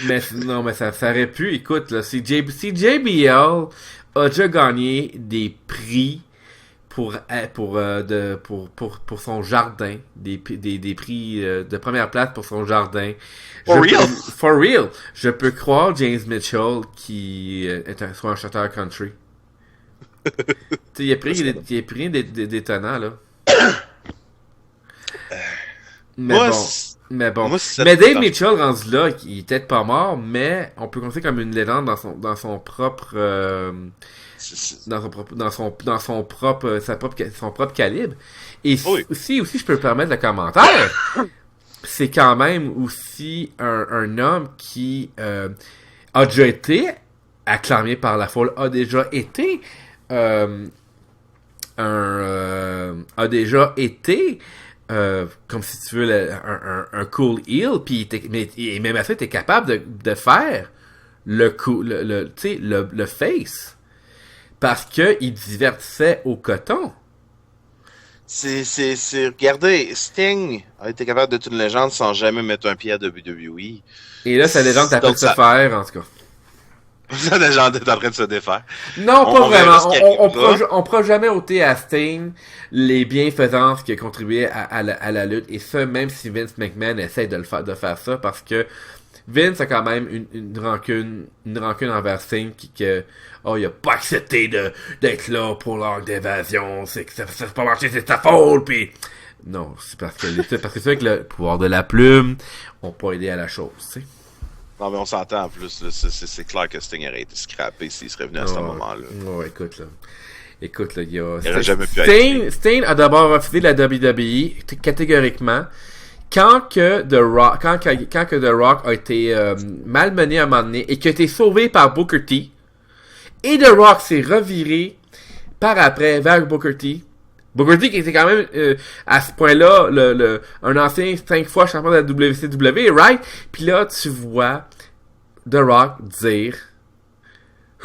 mais ça aurait pu. Écoute, là, si JBL a déjà gagné des prix pour son jardin, des prix de première place pour son jardin. For real. Je peux croire James Mitchell qui soit un chanteur country. Il a pris des tenants, là. Mais bon. Mais Dave Mitchell, rendu là, il est peut-être pas mort, mais on peut considérer comme une légende dans son propre calibre. Et aussi, je peux me permettre le commentaire. C'est quand même aussi un homme qui a déjà été acclamé par la foule, a déjà été comme si tu veux un cool heel, puis mais même à ça t'es capable de faire le face parce que il divertissait au coton. Regardez, Sting a été capable d'être une légende sans jamais mettre un pied à WWE. Et là sa légende t'appelle de se faire, en tout cas. La légende est en train de se défaire. Non, pas vraiment. On pourra jamais ôter à Sting les bienfaisances qui a contribué à la lutte. Et ça, même si Vince McMahon essaie de faire ça, parce que Vince a quand même une rancune envers Sting il a pas accepté d'être là pour l'Arc d'Évasion. C'est que ça peut pas marcher, c'est sa faute. Puis non, c'est parce que c'est vrai que le pouvoir de la plume ont pas aidé à la chose, tu sais. Non, mais on s'entend en plus, là, c'est clair que Sting aurait été scrappé s'il serait venu à ce moment-là. Ouais, écoute, il y a... Il aurait jamais pu être. Sting a d'abord refusé la WWE catégoriquement quand que The Rock a été malmené à un moment donné et qu'il a été sauvé par Booker T. Et The Rock s'est reviré par après vers Booker T. Booker T qui était quand même à ce point-là un ancien 5 fois champion de la WCW, right? Puis là, tu vois The Rock dire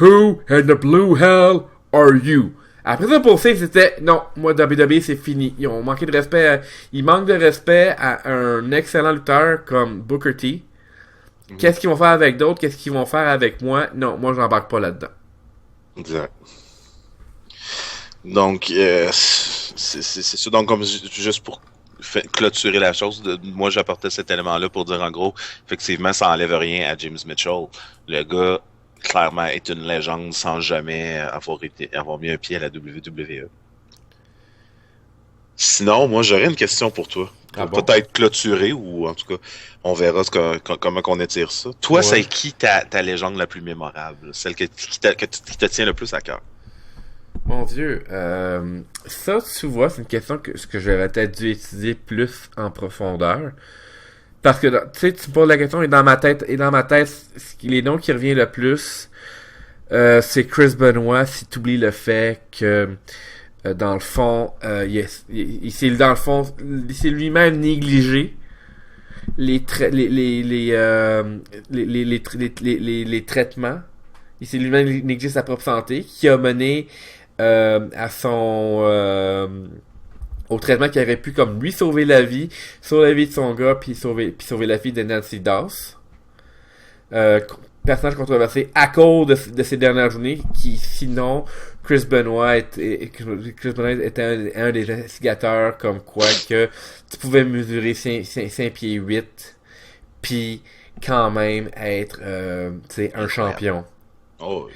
Who in the blue hell are you? Après ça, pour Sting, c'était non, moi WWE c'est fini. Ils ont manqué de respect. Ils manquent de respect à un excellent lutteur comme Booker T. Qu'est-ce qu'ils vont faire avec d'autres? Qu'est-ce qu'ils vont faire avec moi? Non, moi j'embarque pas là-dedans. Exact. Donc, c'est sûr. Donc, comme juste pour clôturer la chose, moi j'apportais cet élément-là pour dire en gros, effectivement, ça enlève rien à James Mitchell. Le gars, clairement, est une légende sans jamais avoir mis un pied à la WWE. Sinon, moi j'aurais une question pour toi. Pour peut-être clôturer, ou en tout cas, on verra comment on étire ça. Toi, c'est qui ta légende la plus mémorable? Celle qui te tient le plus à cœur? Mon Dieu, ça, tu vois, c'est une question que j'aurais peut-être dû étudier plus en profondeur. Parce que, tu sais, tu me poses la question, et dans ma tête, les noms qui reviennent le plus, c'est Chris Benoit, si tu oublies le fait que, dans le fond, il s'est lui-même négligé les traitements. Il s'est lui-même négligé sa propre santé, qui a mené à son au traitement qui aurait pu comme lui sauver la vie de son gars, puis sauver la vie de Nancy Doss. Personnage controversé à cause de ces dernières journées, qui sinon Chris Benoit était un des instigateurs, comme quoi que tu pouvais mesurer 5 pieds 8 puis quand même être un champion. Oh.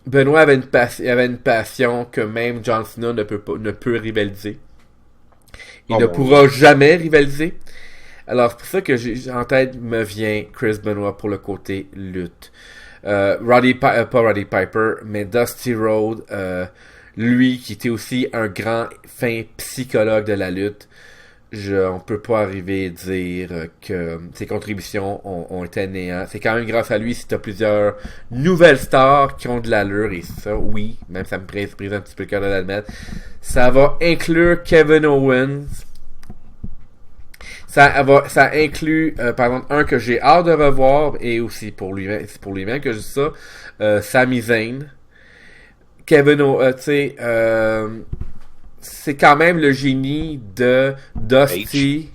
Benoit avait une passion que même John Cena ne peut rivaliser. Il ne pourra jamais rivaliser. Alors, c'est pour ça que en tête me vient Chris Benoit pour le côté lutte. Pas Roddy Piper, mais Dusty Rhodes, lui qui était aussi un grand fin psychologue de la lutte. On peut pas arriver à dire que ses contributions ont été néant. C'est quand même grâce à lui si t'as plusieurs nouvelles stars qui ont de l'allure, et ça, oui, même ça me brise un petit peu le cœur de l'admettre. Ça va inclure Kevin Owens. Ça inclut, par exemple, un que j'ai hâte de revoir, et aussi pour lui-même que je dis ça, Sami Zayn. Kevin Owens, tu sais, c'est quand même le génie de Dusty.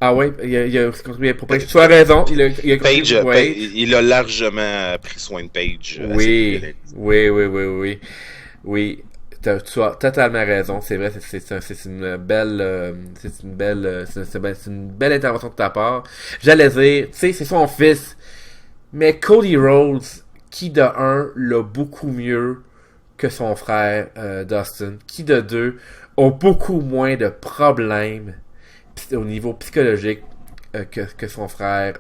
Ah ouais, il a contribué pour Page. Tu as raison. Page, il a largement pris soin de Page. Oui. Tu as totalement raison. C'est vrai, c'est une belle intervention de ta part. J'allais dire, tu sais, c'est son fils. Mais Cody Rhodes, qui de un l'a beaucoup mieux que son frère Dustin, qui de deux ont beaucoup moins de problèmes au niveau psychologique que son frère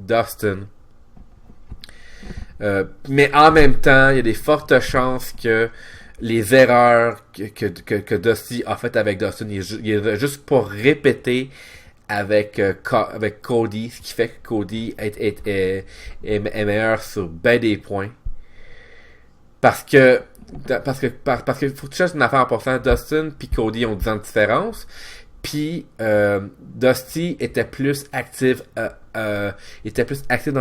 Dustin. Mais en même temps, il y a des fortes chances que les erreurs que Dusty a faites avec Dustin, il a juste pas répété avec Cody, ce qui fait que Cody est meilleur sur ben des points. Parce que faut que tu cherches une affaire en passant. Dustin puis Cody ont 10 ans de différence. Puis Dusty était plus actif dans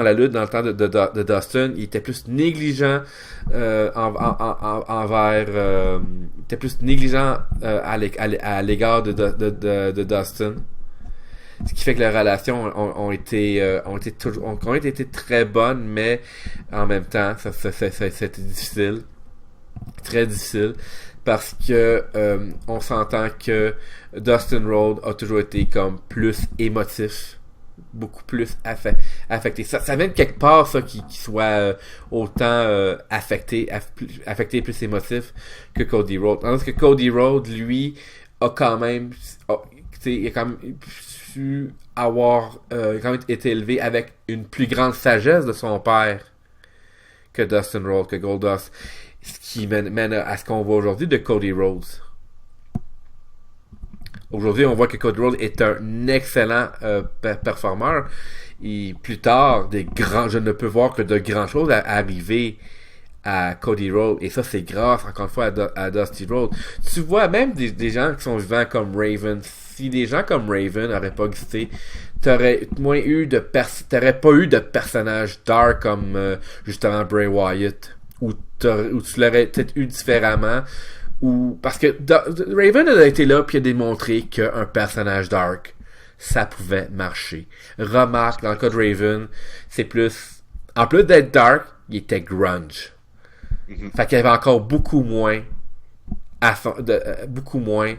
la lutte dans le temps de Dustin. Il était plus négligent était plus négligent à l'égard de Dustin. Ce qui fait que les relations ont été très bonnes, mais en même temps, c'était difficile. Très difficile. Parce que on s'entend que Dustin Rhodes a toujours été comme plus émotif. Beaucoup plus affecté. Ça vient de quelque part, ça, qu'il soit autant affecté plus émotif que Cody Rhodes. Tandis que Cody Rhodes, lui, a quand même il a quand même pu avoir quand même été élevé avec une plus grande sagesse de son père que Dustin Rhodes, que Goldust. Ce qui mène à ce qu'on voit aujourd'hui de Cody Rhodes. Aujourd'hui, on voit que Cody Rhodes est un excellent performeur. Et plus tard, je ne peux voir que de grandes choses arriver à Cody Rhodes. Et ça, c'est grâce, encore une fois, à Dusty Rhodes. Tu vois, même des gens qui sont vivants comme Raven, si des gens comme Raven n'auraient pas existé, t'aurais pas eu de personnage dark comme justement Bray Wyatt. ou tu l'aurais peut-être eu différemment, ou parce que Raven a été là puis a démontré qu'un personnage dark, ça pouvait marcher. Remarque, dans le cas de Raven, c'est plus, en plus d'être dark, il était grunge. Fait qu'il y avait encore beaucoup moins beaucoup moins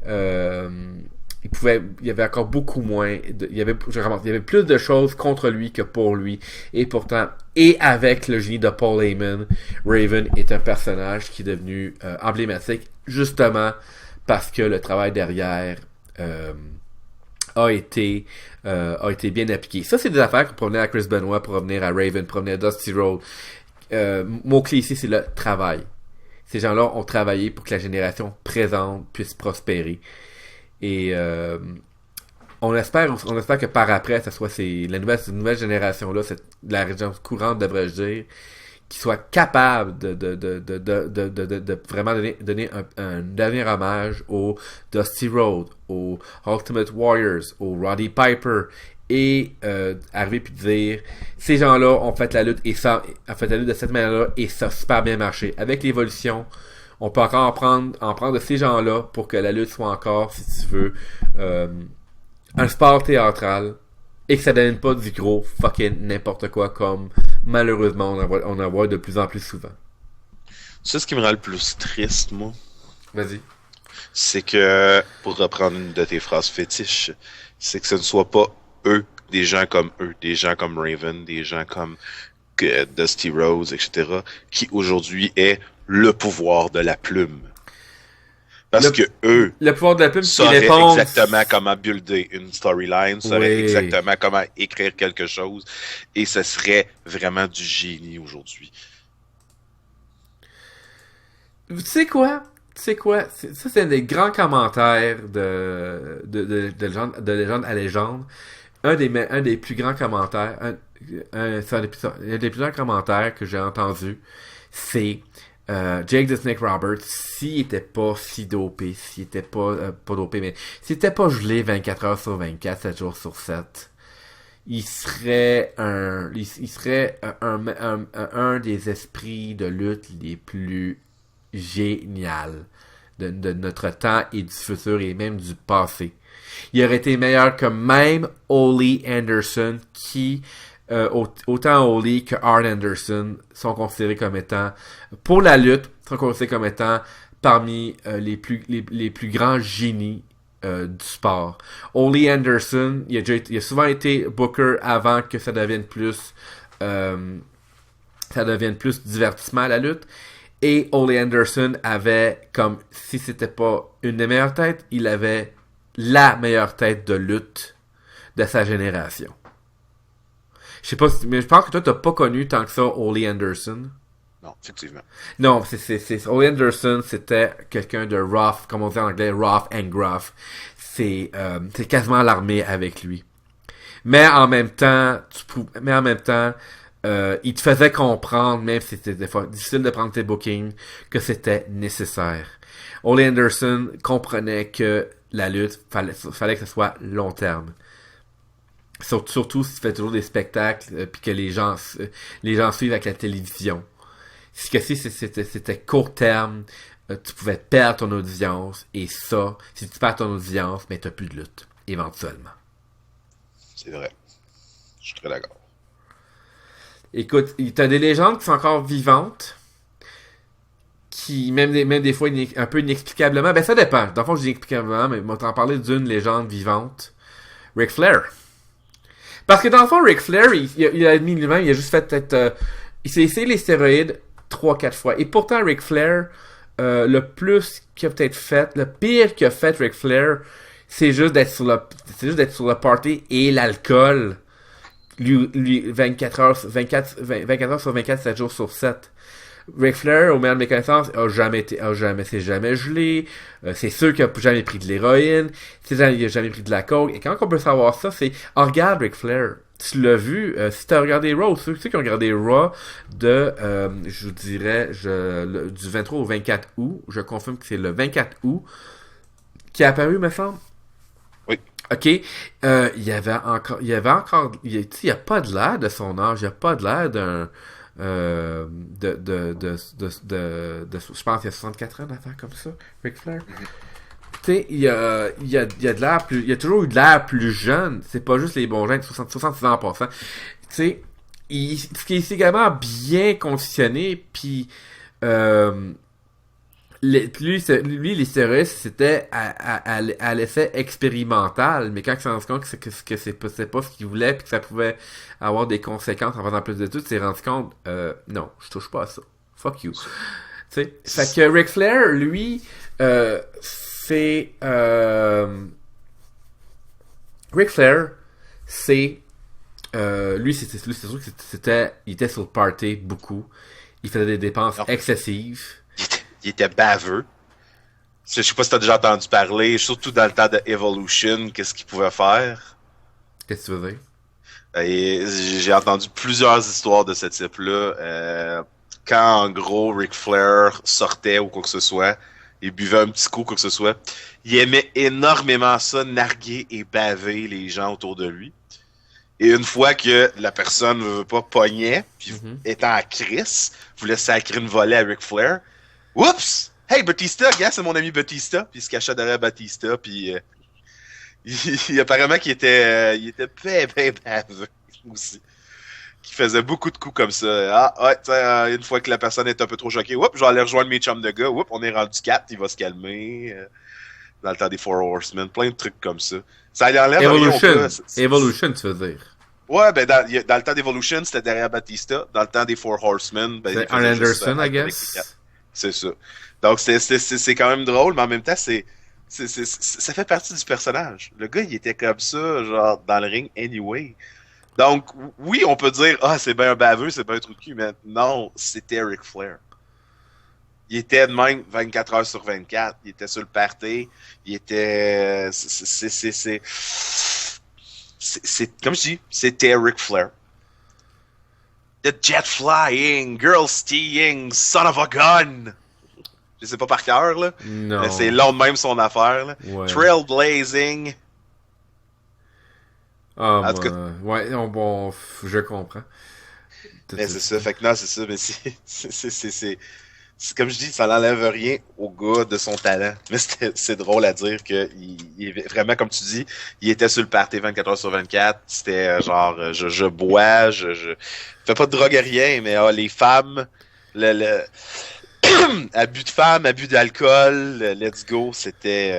il y avait encore beaucoup moins il y avait plus de choses contre lui que pour lui, et pourtant, et avec le génie de Paul Heyman, Raven est un personnage qui est devenu emblématique, justement parce que le travail derrière a été bien appliqué. Ça, c'est des affaires pour revenir à Chris Benoit, pour revenir à Raven, pour revenir à Dusty Rhodes. Mot-clé ici, c'est le travail. Ces gens-là ont travaillé pour que la génération présente puisse prospérer. Et on espère que par après, ce soit cette nouvelle génération-là, la région courante, devrais-je dire, qui soit capable de vraiment donner un dernier hommage aux Dusty Rhodes, aux Ultimate Warriors, aux Roddy Piper, et arriver puis dire, ces gens-là ont fait la lutte, et ça ont fait la lutte de cette manière-là, et ça a super bien marché. Avec l'évolution, on peut encore en prendre de ces gens-là pour que la lutte soit encore, si tu veux, un sport théâtral, et que ça donne pas du gros fucking n'importe quoi, comme malheureusement on en voit de plus en plus souvent. C'est ce qui me rend le plus triste, moi. Vas-y. C'est que, pour reprendre une de tes phrases fétiches, c'est que ce ne soit pas eux, des gens comme Raven, des gens comme Dusty Rhodes, etc., qui aujourd'hui est le pouvoir de la plume. Parce que eux, le pouvoir de la plume, sauraient exactement comment builder une storyline, sauraient exactement comment écrire quelque chose, et ce serait vraiment du génie aujourd'hui. Tu sais quoi? Ça, c'est un des grands commentaires de légende à légende. Un des plus grands commentaires, un des plus grands commentaires que j'ai entendu, c'est Jake the Snake Roberts, s'il était pas si dopé, s'il était pas dopé, mais s'il était pas gelé 24 heures sur 24, 7 jours sur 7, il serait un des esprits de lutte les plus génial de notre temps et du futur, et même du passé. Il aurait été meilleur que même Ole Anderson, qui autant Ole que Arn Anderson sont considérés comme étant, pour la lutte, sont considérés comme étant parmi les plus grands génies du sport. Ole Anderson, il a souvent été booker avant que ça devienne plus divertissement à la lutte. Et Ole Anderson avait, comme si c'était pas une des meilleures têtes, il avait la meilleure tête de lutte de sa génération. Je sais pas mais je pense que toi t'as pas connu tant que ça Ole Anderson. Non, effectivement. Non, c'est Ole Anderson, c'était quelqu'un de rough, comme on dit en anglais, rough and gruff. C'est quasiment l'armée avec lui. Mais en même temps, il te faisait comprendre, même si c'était des fois difficile de prendre tes bookings, que c'était nécessaire. Ole Anderson comprenait que la lutte, fallait que ce soit long terme. Surtout si tu fais toujours des spectacles, puis que les gens suivent avec la télévision. Si c'était court terme, tu pouvais perdre ton audience, et ça, si tu perds ton audience, mais t'as plus de lutte, éventuellement. C'est vrai. Je suis très d'accord. Écoute, t'as des légendes qui sont encore vivantes, qui, même des fois, un peu inexplicablement, ben ça dépend. Dans le fond, je dis inexplicablement, mais on t'en parler d'une légende vivante. Ric Flair. Parce que dans le fond, Ric Flair, il a admis lui-même, il a juste fait peut-être... il s'est essayé les stéroïdes 3-4 fois. Et pourtant, Ric Flair, le plus qu'il a peut-être fait, le pire qu'il a fait Ric Flair, c'est juste d'être sur le party et l'alcool. Lui 24 heures sur 24, 7 jours sur 7. Ric Flair, au meilleur de mes connaissances, s'est jamais gelé. C'est sûr qu'il a jamais pris de l'héroïne. Il a jamais pris de la coke. Et quand on peut savoir ça, c'est, regarde Ric Flair. Tu l'as vu, si t'as regardé Raw, ceux qui ont regardé Raw de, je vous dirais, du 23 au 24 août, je confirme que c'est le 24 août, qui est apparu, me semble. OK, il y a pas de l'air de son âge, il y a pas de l'air d'un je pense qu'il y a 64 ans d'affaires comme ça, Ric Flair. Tu sais, il y a de l'air plus, il y a toujours eu de l'air plus jeune. C'est pas juste les bons gens de 66 ans en passant. Tu sais, ce qui est également bien conditionné, puis lui, les stéroïdes, c'était à l'effet expérimental, mais quand il s'est rendu compte que c'est pas ce qu'il voulait, puis que ça pouvait avoir des conséquences en faisant plus d'études, il s'est rendu compte, non, je touche pas à ça. Fuck you. Tu sais, fait que Ric Flair, lui, c'est Ric Flair, c'est lui, c'est sûr que il était sur le party beaucoup. Il faisait des dépenses excessives. Il était baveux. Je sais pas si t'as déjà entendu parler, surtout dans le temps de Evolution, qu'est-ce qu'il pouvait faire. Qu'est-ce que tu veux dire? Et j'ai entendu plusieurs histoires de ce type-là. Quand, en gros, Ric Flair sortait ou quoi que ce soit, il buvait un petit coup, quoi que ce soit, il aimait énormément ça, narguer et baver les gens autour de lui. Et une fois que la personne ne veut pas pogner, puis étant à crise, voulait sacrer une volée à Ric Flair, oups! Hey, Batista, gars, c'est mon ami Batista. Puis il se cachait derrière Batista, puis apparemment qu'il était ben baveux aussi. Qui faisait beaucoup de coups comme ça. Ah, ouais, une fois que la personne est un peu trop choquée, oups, je vais aller rejoindre mes chums de gars, oups, on est rendu 4, il va se calmer. Dans le temps des Four Horsemen, plein de trucs comme ça. Ça enlève Evolution, tu veux dire? Ouais, ben dans le temps d'Evolution, c'était derrière Batista. Dans le temps des Four Horsemen, ben, c'est Arn Anderson, I guess. C'est ça. Donc c'est quand même drôle, mais en même temps, ça fait partie du personnage. Le gars, il était comme ça, genre dans le ring anyway. Donc oui, on peut dire c'est bien un baveux, c'est bien un trou de cul, mais non, c'était Ric Flair. Il était de même 24 heures sur 24. Il était sur le party. Il était... C'est comme je dis, c'était Ric Flair. The jet flying, girl steeing, son of a gun. Je sais pas par cœur, là. Non. Mais c'est long de même son affaire, là. Ouais. Trailblazing. En tout cas... Ouais, bon, je comprends. Mais c'est ça, fait que non, c'est ça, mais c'est comme je dis, ça n'enlève rien au gars de son talent. Mais c'est drôle à dire que il vraiment, comme tu dis, il était sur le party 24 heures sur 24. C'était genre, je bois, je fais pas de drogue à rien, mais les femmes, abus de femmes, abus d'alcool, let's go, c'était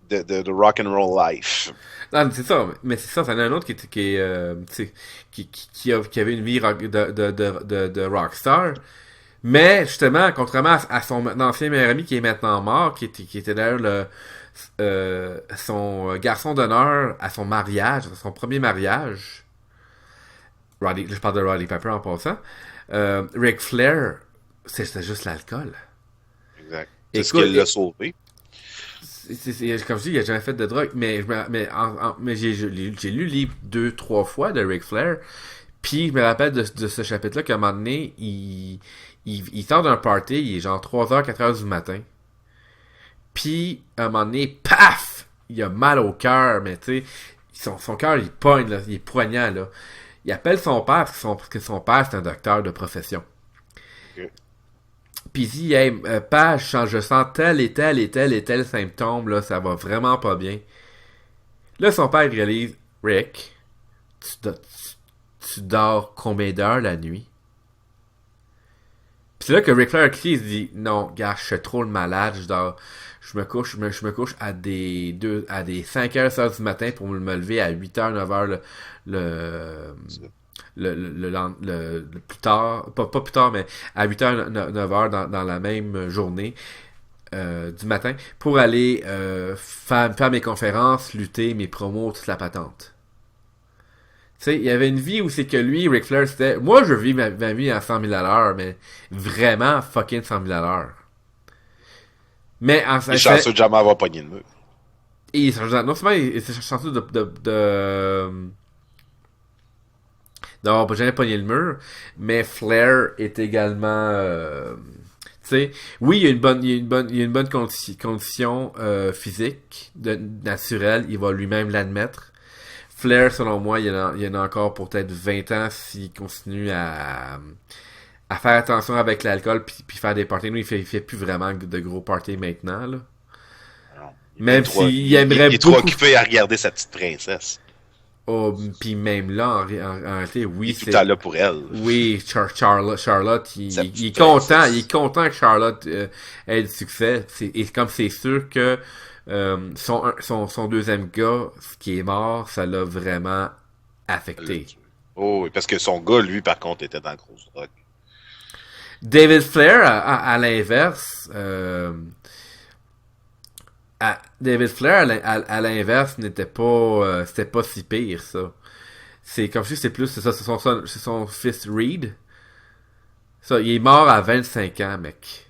de rock and roll life. Non, c'est ça, mais c'est ça, c'en a un autre qui avait une vie de rockstar. Mais, justement, contrairement à son ancien meilleur ami qui est maintenant mort, qui était d'ailleurs son garçon d'honneur à son mariage, à son premier mariage, je parle de Roddy Piper en passant, Ric Flair, c'était juste l'alcool. Exact. C'est ce qui l'a sauvé. Comme je dis, il a jamais fait de drogue, mais j'ai lu le livre 2-3 fois de Ric Flair, puis je me rappelle de ce chapitre-là qu'à un moment donné, il sort d'un party, il est genre 3h, 4h du matin. Puis, à un moment donné, paf! Il a mal au cœur, mais tu sais, son cœur, il pogne, là, il est poignant, là. Il appelle son père, parce que son père, c'est un docteur de profession. Okay. Puis il dit, hey, père, je sens tel et tel et tel et tel symptôme, là, ça va vraiment pas bien. Là, son père réalise, Rick, tu dors combien d'heures la nuit? Puis c'est là que Ric Flair il se dit, non, gars, je suis trop le malade, je me couche à des 5h, 6h du matin pour me lever à 8h, 9h le plus tard, pas plus tard, mais à 8h, 9h dans la même journée du matin pour aller faire mes conférences, lutter, mes promos, toute la patente. Tu sais, il y avait une vie où c'est que lui, Ric Flair, c'était... Moi, je vis ma vie à 100 000 à l'heure, mais vraiment fucking 100 000 à l'heure. Mais en fait... Il est chanceux de jamais avoir pogné le mur. Non seulement il est chanceux d'avoir jamais pogné le mur, mais Flair est également... tu sais, oui, il y a une bonne condition physique, naturelle, il va lui-même l'admettre. Flair, selon moi, il y en a encore pour peut-être 20 ans s'il continue à faire attention avec l'alcool puis faire des parties. Nous, il fait plus vraiment de gros parties maintenant, là. Même s'il aimerait il est trop occupé à regarder sa petite princesse. Oh, puis même là, en réalité, oui, il est tout le temps là pour elle. Oui, Charlotte, il est content, il est content que Charlotte ait du succès. Et comme c'est sûr que son deuxième gars, qui est mort, ça l'a vraiment affecté. Oh, oui, parce que son gars, lui, par contre, était dans la grosse drogue. David Flair, à l'inverse, David Flair, à l'inverse, n'était pas, c'était pas si pire, ça. C'est, comme je dis, c'est plus, c'est ça, c'est son fils Reed. Ça, il est mort à 25 ans, mec.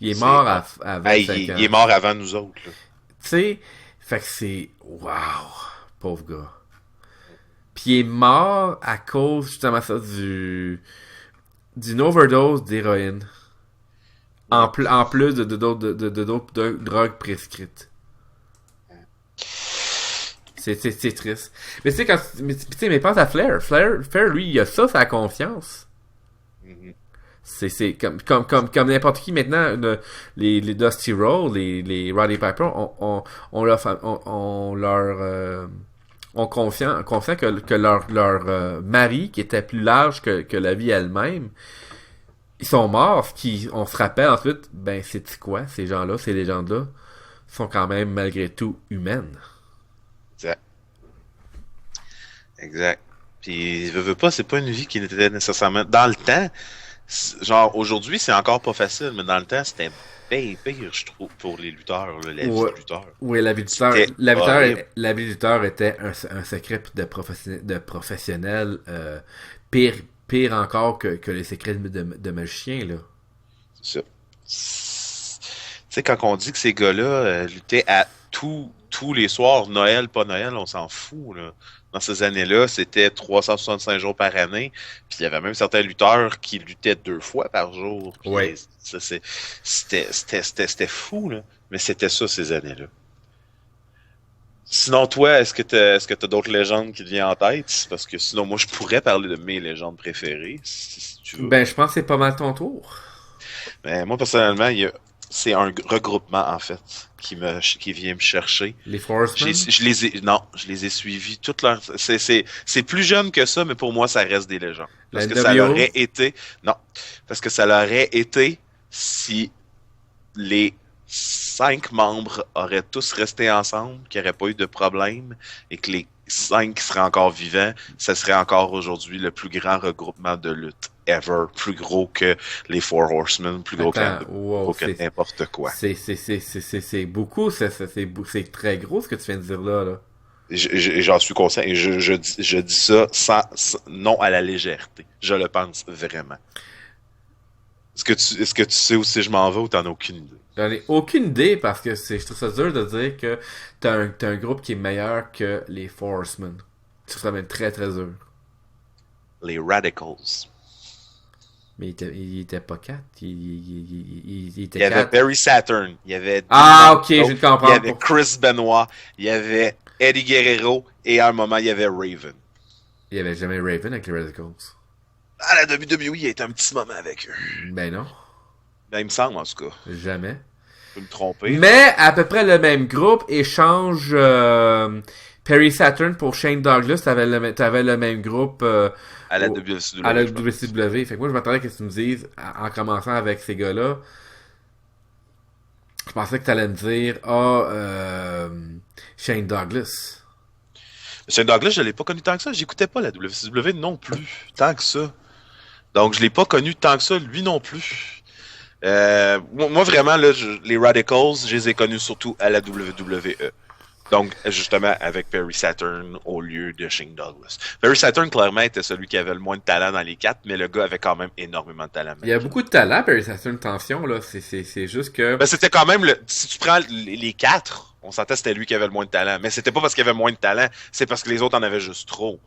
Il est mort à 25 ans. Il est mort avant nous autres, là. Tu sais, fait que c'est, wow, pauvre gars. Puis il est mort à cause, justement, ça, d'une overdose d'héroïne. En plus de d'autres drogues prescrites. C'est triste. Mais tu sais, mais pense à Flair. Flair, lui, il a ça, sa confiance. C'est comme n'importe qui maintenant, les Dusty Rhodes, les Roddy Piper, ont confiant que leur mari, qui était plus large que la vie elle-même, ils sont morts, on se rappelle ensuite, ben c'est quoi, ces gens-là, ces légendes-là, sont quand même malgré tout humaines. Exact. Puis, veux pas, c'est pas une vie qui n'était nécessairement... Dans le temps, genre, aujourd'hui, c'est encore pas facile, mais dans le temps, c'était bien pire, je trouve, pour les lutteurs, là, la vie de lutteur. Oui, la vie de lutteur était un secret de professionnel pire encore que les secrets de magicien, là. C'est ça. Tu sais, quand on dit que ces gars-là luttaient à tous les soirs, Noël, pas Noël, on s'en fout, là. Dans ces années-là, c'était 365 jours par année, puis il y avait même certains lutteurs qui luttaient 2 fois par jour. Oui. C'était fou, là. Mais c'était ça, ces années-là. Sinon, toi, est-ce que t'as d'autres légendes qui te viennent en tête? Parce que sinon, moi, je pourrais parler de mes légendes préférées, si tu veux. Ben, je pense que c'est pas mal ton tour. Ben, moi, personnellement, c'est un regroupement, en fait, qui vient me chercher. Les Forcemen? Je les ai suivis toute leur... C'est plus jeune que ça, mais pour moi, ça reste des légendes. Parce que NWO? ça l'aurait été... Non. Parce que ça l'aurait été si les 5 membres auraient tous resté ensemble, qu'il n'y aurait pas eu de problème, et que les 5 seraient encore vivants, ça serait encore aujourd'hui le plus grand regroupement de lutte ever, plus gros que les Four Horsemen, plus gros que n'importe quoi. C'est beaucoup, c'est très gros ce que tu viens de dire là. J'en suis conscient et je dis ça non à la légèreté. Je le pense vraiment. Est-ce que tu sais où si je m'en vais ou t'en as aucune idée? J'en ai aucune idée parce que je trouve ça dur de dire que t'as un groupe qui est meilleur que les Four Horsemen. Je trouve ça même très très dur. Les Radicals. Mais il était pas 4. Il était Il y avait 4. Perry Saturn. Il y avait ok, je te comprends. Il y avait Chris Benoit. Il y avait Eddie Guerrero. Et à un moment, il y avait Raven. Il y avait jamais Raven avec les Radicals. À la WWE, il y a été un petit moment avec eux. Ben non. Ben, il me semble, en tout cas. Jamais. Je peux me tromper. Mais à peu près le même groupe échange Perry Saturn pour Shane Douglas. T'avais le même groupe à la WCW. À la WCW. Fait que moi, je m'attendais que tu me dises, en commençant avec ces gars-là, je pensais que t'allais me dire, Shane Douglas. Shane Douglas, je l'ai pas connu tant que ça. J'écoutais pas la WCW non plus, tant que ça. Donc, je l'ai pas connu tant que ça, lui non plus. Moi, vraiment, là, les Radicals, je les ai connus surtout à la WWE. Donc, justement, avec Perry Saturn au lieu de Shane Douglas. Perry Saturn, clairement, était celui qui avait le moins de talent dans les 4, mais le gars avait quand même énormément de talent. Il y a beaucoup de talent, Perry Saturn, attention, là. C'est juste que... Ben, c'était quand même si tu prends les 4, on sentait que c'était lui qui avait le moins de talent. Mais c'était pas parce qu'il avait moins de talent, c'est parce que les autres en avaient juste trop.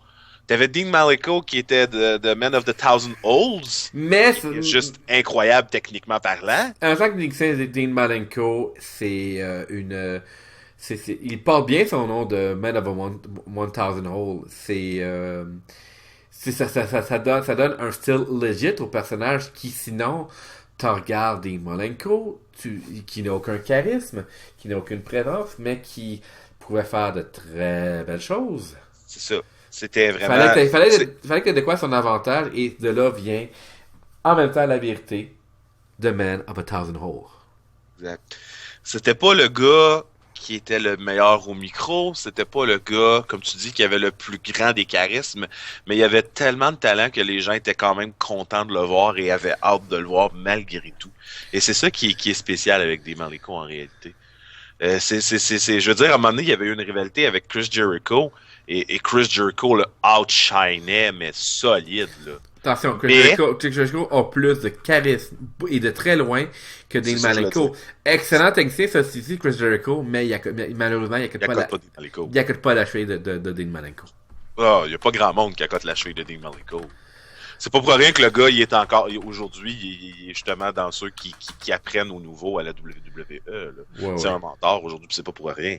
T'avais Dean Malenko qui était de Man of the Thousand Olds. Mais c'est juste incroyable techniquement parlant. En tant que Dean Malenko, c'est il porte bien son nom de Man of a 1000 Hole. Ça donne un style legit au personnage qui, sinon, tu regardes Dean Malenko, qui n'a aucun charisme, qui n'a aucune présence, mais qui pouvait faire de très belles choses. C'est ça. C'était vraiment... Fallait que de quoi son avantage, et de là vient, en même temps, la vérité de Man of a 1000 Hole. Exact. C'était pas le gars qui était le meilleur au micro, c'était pas le gars, comme tu dis, qui avait le plus grand des charismes, mais il y avait tellement de talent que les gens étaient quand même contents de le voir et avaient hâte de le voir malgré tout. Et c'est ça qui est spécial avec Dean Malenko en réalité. Je veux dire, à un moment donné, il y avait eu une rivalité avec Chris Jericho, et Chris Jericho le outshinait, mais solide, là. Attention, Chris Jericho a plus de charisme et de très loin que Dean Malenko. Excellent technicien, ça aussi, Chris Jericho, mais malheureusement, il accote pas la cheville de Dean Malenko. Ah, il n'y a pas grand monde qui accote la cheville de Dean Malenko. C'est pas pour rien que le gars, il est encore, aujourd'hui, il est justement dans ceux qui apprennent au nouveau à la WWE. C'est un mentor aujourd'hui, puis c'est pas pour rien.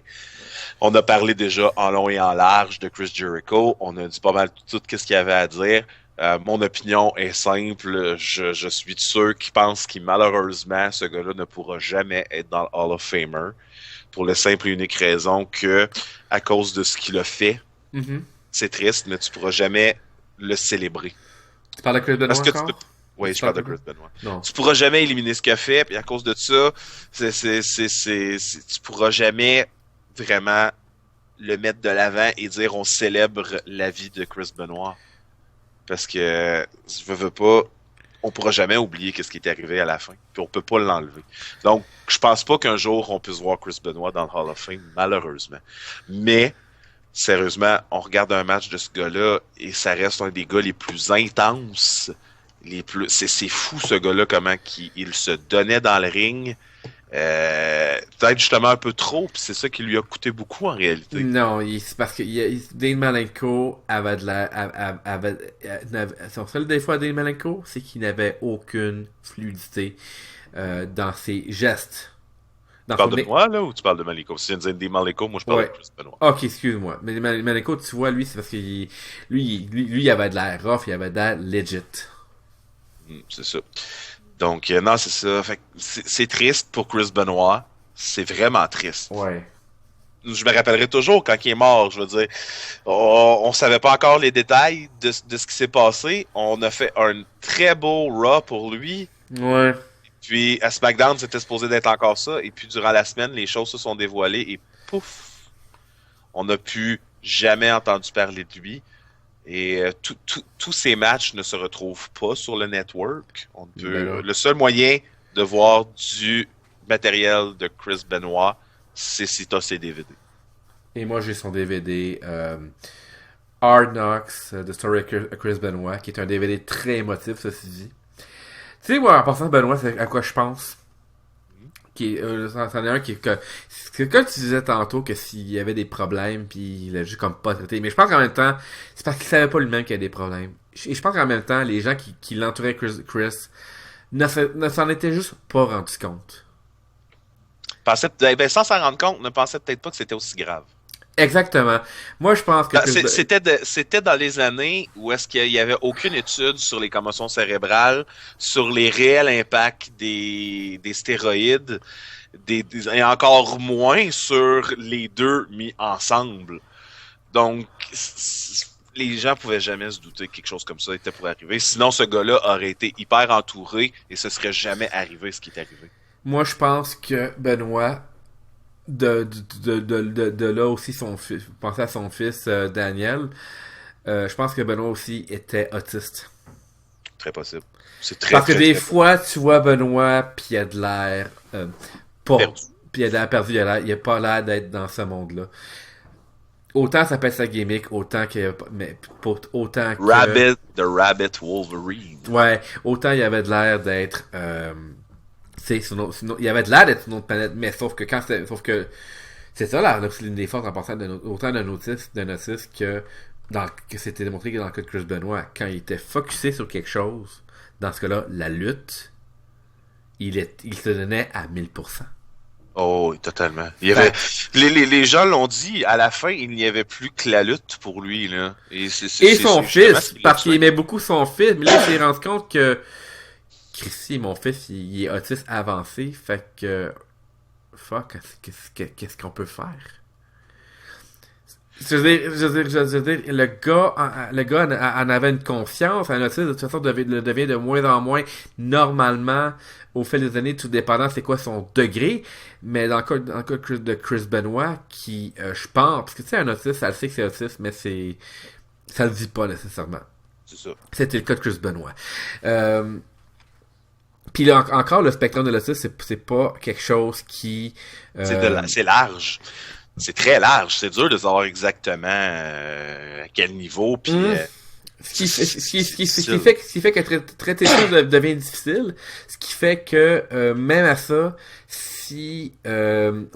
On a parlé déjà en long et en large de Chris Jericho. On a dit pas mal tout ce qu'il y avait à dire. Mon opinion est simple. Je suis de ceux qui pensent que malheureusement, ce gars-là ne pourra jamais être dans le Hall of Famer. Pour la simple et unique raison que, à cause de ce qu'il a fait, c'est triste, mais tu pourras jamais le célébrer. Tu parles de Chris Benoit encore? Oui, je parle de Chris Benoit. Non. Tu pourras jamais éliminer ce qu'il a fait, puis à cause de ça, tu pourras jamais vraiment le mettre de l'avant et dire on célèbre la vie de Chris Benoit. Parce que, je veux pas, on pourra jamais oublier ce qui est arrivé à la fin. Puis on peut pas l'enlever. Donc, je pense pas qu'un jour on puisse voir Chris Benoit dans le Hall of Fame, malheureusement. Mais, sérieusement, on regarde un match de ce gars-là et ça reste un des gars les plus intenses. C'est fou ce gars-là, comment il se donnait dans le ring. Peut-être justement un peu trop, puis c'est ça qui lui a coûté beaucoup en réalité. Non, c'est parce que Dean Malenko avait de son seul défaut à Dean Malenko, c'est qu'il n'avait aucune fluidité dans ses gestes. Tu parles de moi, là, ou tu parles de Malenko? Si tu viens de dire Dean Malenko, moi je parle de Chris Benoit. Ok, excuse-moi. Mais Malenko, tu vois, lui, c'est parce qu'il il avait de l'air rough, il avait de l'air legit. C'est ça. Donc, non, c'est ça. Fait que c'est triste pour Chris Benoit. C'est vraiment triste. Ouais. Je me rappellerai toujours quand il est mort. Je veux dire, on savait pas encore les détails de ce qui s'est passé. On a fait un très beau Raw pour lui. Ouais. Puis, à SmackDown, c'était supposé d'être encore ça. Et puis, durant la semaine, les choses se sont dévoilées et pouf! On n'a plus jamais entendu parler de lui. Et tous ces matchs ne se retrouvent pas sur le network. Le seul moyen de voir du matériel de Chris Benoit, c'est si tu as ses DVD. Et moi, j'ai son DVD Hard Knocks, The Story of Chris Benoit, qui est un DVD très émotif, ceci dit. Tu sais, moi, en passant Benoit, c'est à quoi je pense. C'en est un c'est comme tu disais tantôt que s'il y avait des problèmes puis il a juste comme pas traité, mais je pense qu'en même temps c'est parce qu'il savait pas lui-même qu'il y a des problèmes, et je pense qu'en même temps les gens qui l'entouraient Chris ne s'en étaient juste pas rendus compte. Sans s'en rendre compte, ne pensaient peut-être pas que c'était aussi grave. Exactement. Moi, je pense que... C'était dans les années où est-ce qu'il y avait aucune étude sur les commotions cérébrales, sur les réels impacts des stéroïdes, et encore moins sur les deux mis ensemble. Donc, les gens pouvaient jamais se douter que quelque chose comme ça était pour arriver. Sinon, ce gars-là aurait été hyper entouré et ce serait jamais arrivé ce qui est arrivé. Moi, je pense que Benoît... De là aussi son fils, penser à son fils Daniel, je pense que Benoît aussi était autiste. Très possible. C'est Parce que des fois tu vois Benoît puis il a de l'air pas perdu. Puis il a de l'air perdu, il a pas l'air d'être dans ce monde-là. Autant ça peut être sa gimmick, autant que The Rabbit Wolverine. Ouais, autant il avait de l'air d'être sinon, il y avait de l'air d'être une autre planète, mais sauf que c'est ça là, l'une des forces en passant autant d'un autiste que c'était démontré que dans le cas de Chris Benoit, quand il était focusé sur quelque chose, dans ce cas-là, la lutte, il se donnait à 1000%. Oh, oui, totalement. Il y avait, les gens l'ont dit, à la fin, il n'y avait plus que la lutte pour lui, là. Et son fils, parce qu'il aimait beaucoup son fils, mais là, il s'est rendu compte que Christy, mon fils, il est autiste avancé, fait que fuck, qu'est-ce qu'on peut faire? Je veux dire, le gars en avait une conscience, un autiste de toute façon devient de moins en moins normalement au fil des années, tout dépendant c'est quoi son degré, mais dans le cas de Chris Benoit, qui, je pense, parce que tu sais, un autiste, ça le sait que c'est autiste, mais ça le dit pas nécessairement. C'est ça. C'était le cas de Chris Benoit. Puis là, encore, le spectre de l'autisme, c'est pas quelque chose qui... C'est large. C'est très large. C'est dur de savoir exactement à quel niveau. Puis, ce qui fait que traiter ça devient difficile. Ce qui fait que même à ça, si il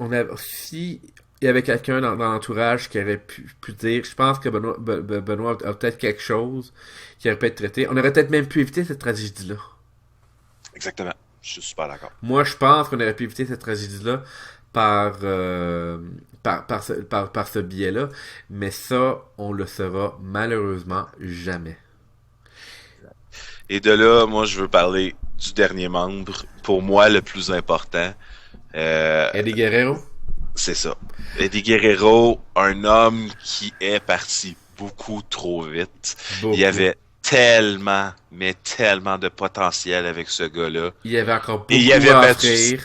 y avait quelqu'un dans l'entourage qui aurait pu dire, je pense que Benoît a peut-être quelque chose qui aurait pu être traité. On aurait peut-être même pu éviter cette tragédie-là. Exactement. Je suis super d'accord. Moi, je pense qu'on aurait pu éviter cette tragédie-là par ce biais-là, mais ça, on le saura malheureusement jamais. Et de là, moi, je veux parler du dernier membre, pour moi, le plus important. Eddie Guerrero? C'est ça. Eddie Guerrero, un homme qui est parti beaucoup trop vite. Beaucoup. Il y avait tellement de potentiel avec ce gars-là. Il y avait encore beaucoup à offrir.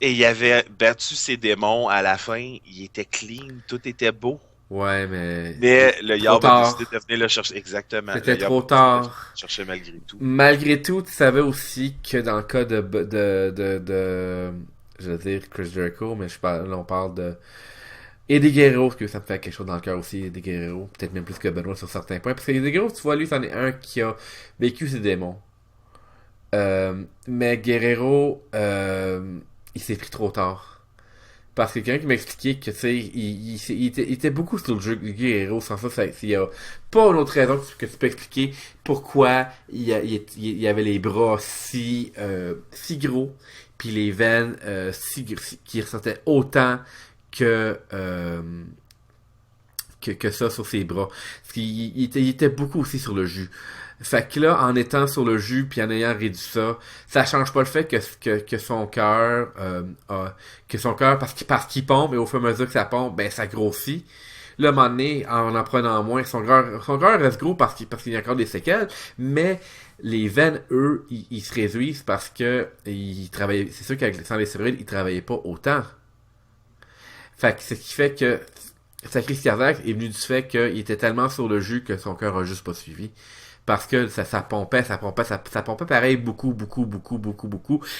Et il avait battu ses démons à la fin. Il était clean, tout était beau. Ouais, mais le Yab a décidé de venir le chercher. Exactement. C'était trop tard. Chercher malgré tout. Malgré tout, tu savais aussi que dans le cas de je veux dire Chris Jericho, mais on parle de Eddie Guerrero, parce que ça me fait quelque chose dans le cœur aussi, Eddie Guerrero. Peut-être même plus que Benoît sur certains points. Parce que Eddie Guerrero, tu vois, lui, c'en est un qui a vécu ses démons. Mais Guerrero, il s'est pris trop tard. Parce que quelqu'un qui m'a expliqué que, tu sais, il était beaucoup sur le jeu Guerrero. Sans ça, il y a pas une autre raison que tu peux expliquer pourquoi il avait les bras si gros, puis les veines qui ressortaient autant que ça sur ses bras. Parce qu'il était beaucoup aussi sur le jus. Fait que là, en étant sur le jus puis en ayant réduit ça change pas le fait que son cœur parce qu'il pompe, et au fur et à mesure que ça pompe, ben ça grossit. Là, à un moment donné, en prenant moins, son cœur reste gros parce qu'il y a encore des séquelles, mais les veines, eux, ils se réduisent parce que ils travaillaient. C'est sûr qu'avec sans les stéroïdes, ils travaillaient pas autant. Fait que ce qui fait que sa crise cardiaque est venue du fait qu'il était tellement sur le jus que son cœur a juste pas suivi. Parce que ça pompait pareil beaucoup.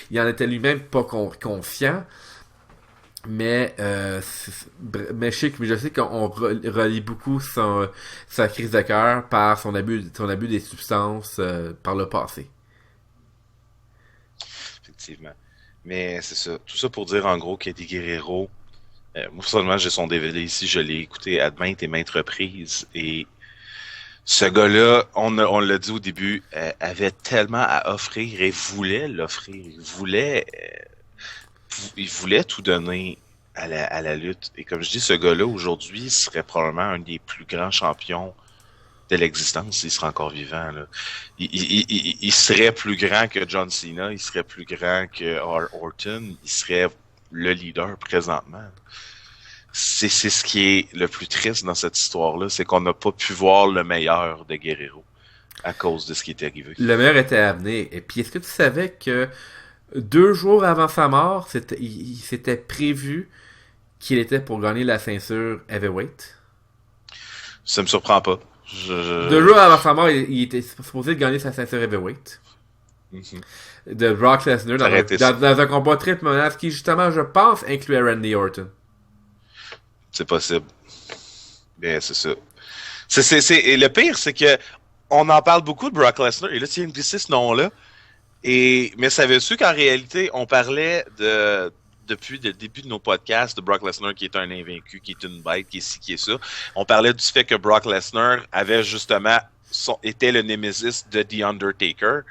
Il en était lui-même pas confiant. Mais je sais qu'on relie beaucoup sa crise de cœur par son abus des substances par le passé. Effectivement. Mais c'est ça. Tout ça pour dire en gros qu'Eddie Guerrero, moi personnellement j'ai son DVD ici, je l'ai écouté à maintes et maintes reprises, et ce gars-là, on l'a dit au début, avait tellement à offrir et voulait l'offrir. Il voulait tout donner à la lutte. Et comme je dis, ce gars-là, aujourd'hui, serait probablement un des plus grands champions de l'existence s'il serait encore vivant. Là. Il serait plus grand que John Cena, il serait plus grand que Orton, il serait le leader présentement. C'est ce qui est le plus triste dans cette histoire-là, c'est qu'on n'a pas pu voir le meilleur de Guerrero à cause de ce qui est arrivé. Le meilleur était à venir. Et puis, est-ce que tu savais que 2 jours avant sa mort, il s'était prévu qu'il était pour gagner la ceinture heavyweight? Ça me surprend pas. 2 jours avant sa mort, il était supposé gagner sa ceinture heavyweight. Mm-hmm. De Brock Lesnar dans un combat triple menace qui, justement, je pense, incluait Randy Orton. C'est possible. Bien, c'est ça. Et le pire, c'est que on en parle beaucoup de Brock Lesnar, et là, tu viens de glisser ce nom-là. Mais savais-tu qu'en réalité, on parlait depuis le début de nos podcasts de Brock Lesnar qui est un invaincu, qui est une bête, qui est ci, qui est ça. On parlait du fait que Brock Lesnar avait justement était le némésis de The Undertaker.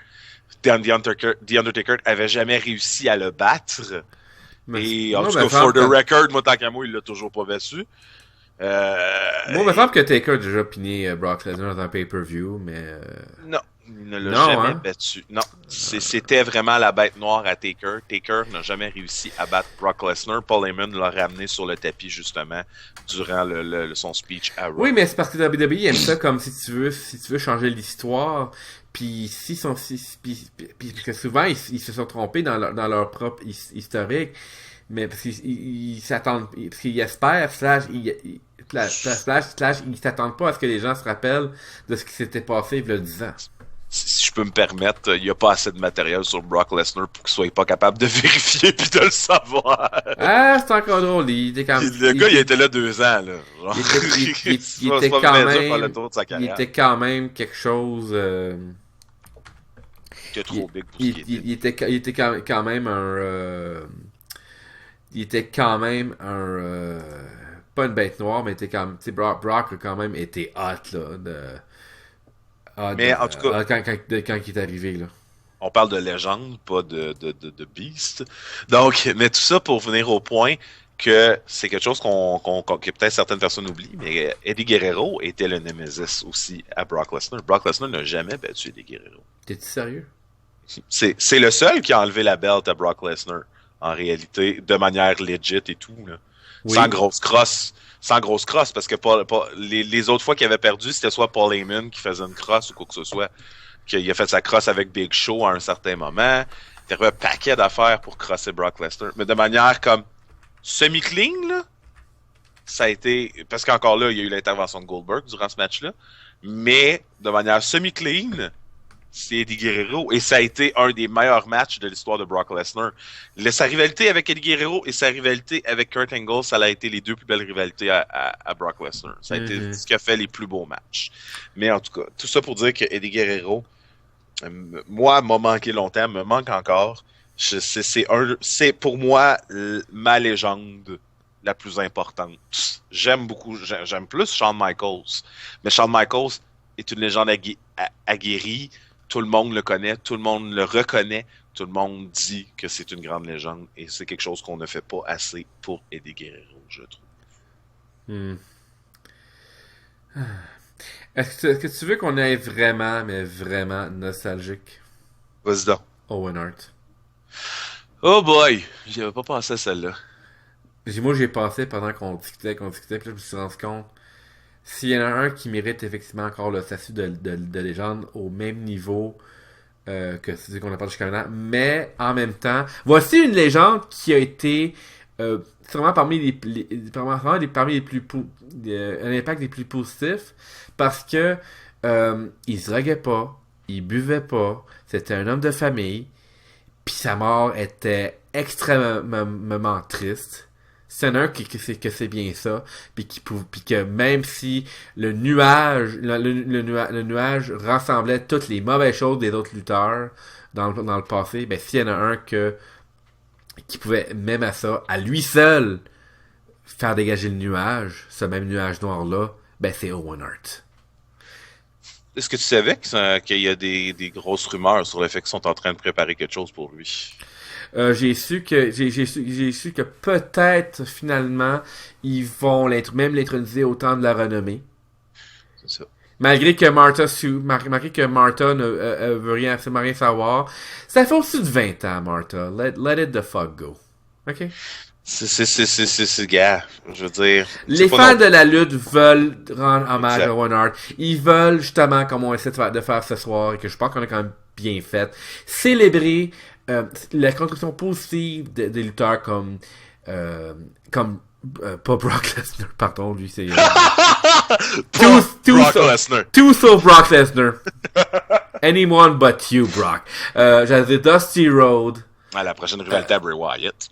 The Undertaker avait jamais réussi à le battre. Et en tout cas, for the record, moi, tant qu'à moi, il l'a toujours pas battu. Moi, il me semble que Taker a déjà piné Brock Lesnar dans un pay-per-view, mais... Non, il ne l'a jamais battu. Non, c'était vraiment la bête noire à Taker. Taker n'a jamais réussi à battre Brock Lesnar. Paul Heyman l'a ramené sur le tapis, justement, durant son speech à Raw. Oui, mais c'est parce que WWE aime ça comme si tu veux changer l'histoire. Puis parce que souvent ils se sont trompés dans leur propre historique, mais parce qu'ils s'attendent, parce qu'ils espèrent ils s'attendent pas à ce que les gens se rappellent de ce qui s'était passé il y a 10 ans. Si je peux me permettre, il n'y a pas assez de matériel sur Brock Lesnar pour qu'il soit pas capable de vérifier puis de le savoir. Ah, c'est encore drôle. Il était quand même... Le gars, il était là 2 ans, là. Genre, il était quand même quelque chose... Il était trop big pour ce qu'il était. Il était quand même un... il était quand même un... pas une bête noire, mais il était quand même... Tu sais, Brock a quand même été hot, là, mais en tout cas... quand il est arrivé, là. On parle de légende, pas de beast. Donc, mais tout ça pour venir au point que c'est quelque chose que peut-être certaines personnes oublient, mais Eddie Guerrero était le Nemesis aussi à Brock Lesnar. Brock Lesnar n'a jamais battu Eddie Guerrero. T'es-tu sérieux? C'est le seul qui a enlevé la belt à Brock Lesnar, en réalité, de manière legit et tout, là. Oui. Sans grosse crosse, parce que les autres fois qu'il avait perdu, c'était soit Paul Heyman qui faisait une crosse ou quoi que ce soit. Qu'il a fait sa crosse avec Big Show à un certain moment. Il y avait un paquet d'affaires pour crosser Brock Lesnar. Mais de manière comme semi-clean, là, ça a été... Parce qu'encore là, il y a eu l'intervention de Goldberg durant ce match-là. Mais de manière semi-clean, c'est Eddie Guerrero. Et ça a été un des meilleurs matchs de l'histoire de Brock Lesnar. Sa rivalité avec Eddie Guerrero et sa rivalité avec Kurt Angle, ça a été les deux plus belles rivalités à Brock Lesnar. Ça a été ce qui a fait les plus beaux matchs. Mais en tout cas, tout ça pour dire que Eddie Guerrero, moi, m'a manqué longtemps, me manque encore. C'est pour moi ma légende la plus importante. J'aime plus Shawn Michaels. Mais Shawn Michaels est une légende aguerrie. Tout le monde le connaît, tout le monde le reconnaît, tout le monde dit que c'est une grande légende. Et c'est quelque chose qu'on ne fait pas assez pour Eddie Guerrero, je trouve. Est-ce que tu veux qu'on aille vraiment, mais vraiment nostalgique? Vas-y donc. Owen Hart. Oh boy! J'avais pas pensé à celle-là. Moi, j'y ai pensé pendant qu'on discutait, puis là, je me suis rendu compte. S'il y en a un qui mérite effectivement encore le statut de légende au même niveau que celui qu'on a parlé jusqu'à maintenant, mais en même temps, voici une légende qui a été sûrement parmi les plus un impact des plus positifs, parce que il se droguait pas, il buvait pas, c'était un homme de famille, puis sa mort était extrêmement triste. C'est un que c'est bien ça, puis que même si le nuage rassemblait toutes les mauvaises choses des autres lutteurs dans le passé, ben s'il y en a un qui pouvait même à ça, à lui seul, faire dégager le nuage, ce même nuage noir là, ben c'est Owen Hart. Est-ce que tu savais qu'il y a des grosses rumeurs sur le fait qu'ils sont en train de préparer quelque chose pour lui? J'ai su que peut-être finalement ils vont même l'introduire au temps de la renommée. C'est ça. Malgré que Martha ne veut rien savoir. Ça fait au-dessus de 20 ans, Martha. Let it the fuck go. OK? C'est gars, je veux dire. Les fans de la lutte veulent rendre hommage à Owen Hart. Ils veulent justement, comme on essaie de faire ce soir, et que je pense qu'on a quand même bien fait, célébrer la contribution positive des lutteurs comme pas Brock Lesnar, pardon, lui c'est tout sauf Brock Lesnar. Anyone but you, Brock. J'allais dire Dusty Rhodes. À la prochaine rivalité à Bray Wyatt.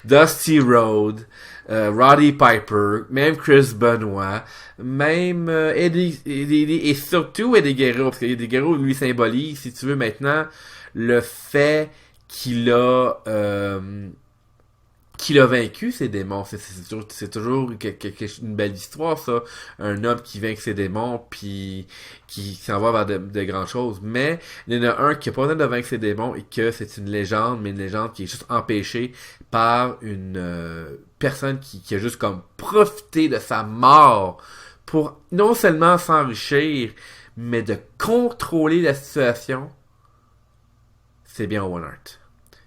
Dusty Rhodes, Roddy Piper, même Chris Benoit, même Eddie et surtout Eddie Guerrero, parce que Eddie Guerrero lui symbolise, si tu veux maintenant, le fait qu'il a qui l'a vaincu, ses démons. C'est toujours une belle histoire, ça. Un homme qui vainc ses démons, puis qui s'en va vers de grandes choses. Mais il y en a un qui a pas besoin de vaincre ses démons et que c'est une légende, mais une légende qui est juste empêchée par une personne qui a juste comme profité de sa mort pour non seulement s'enrichir, mais de contrôler la situation. C'est bien Owen Hart.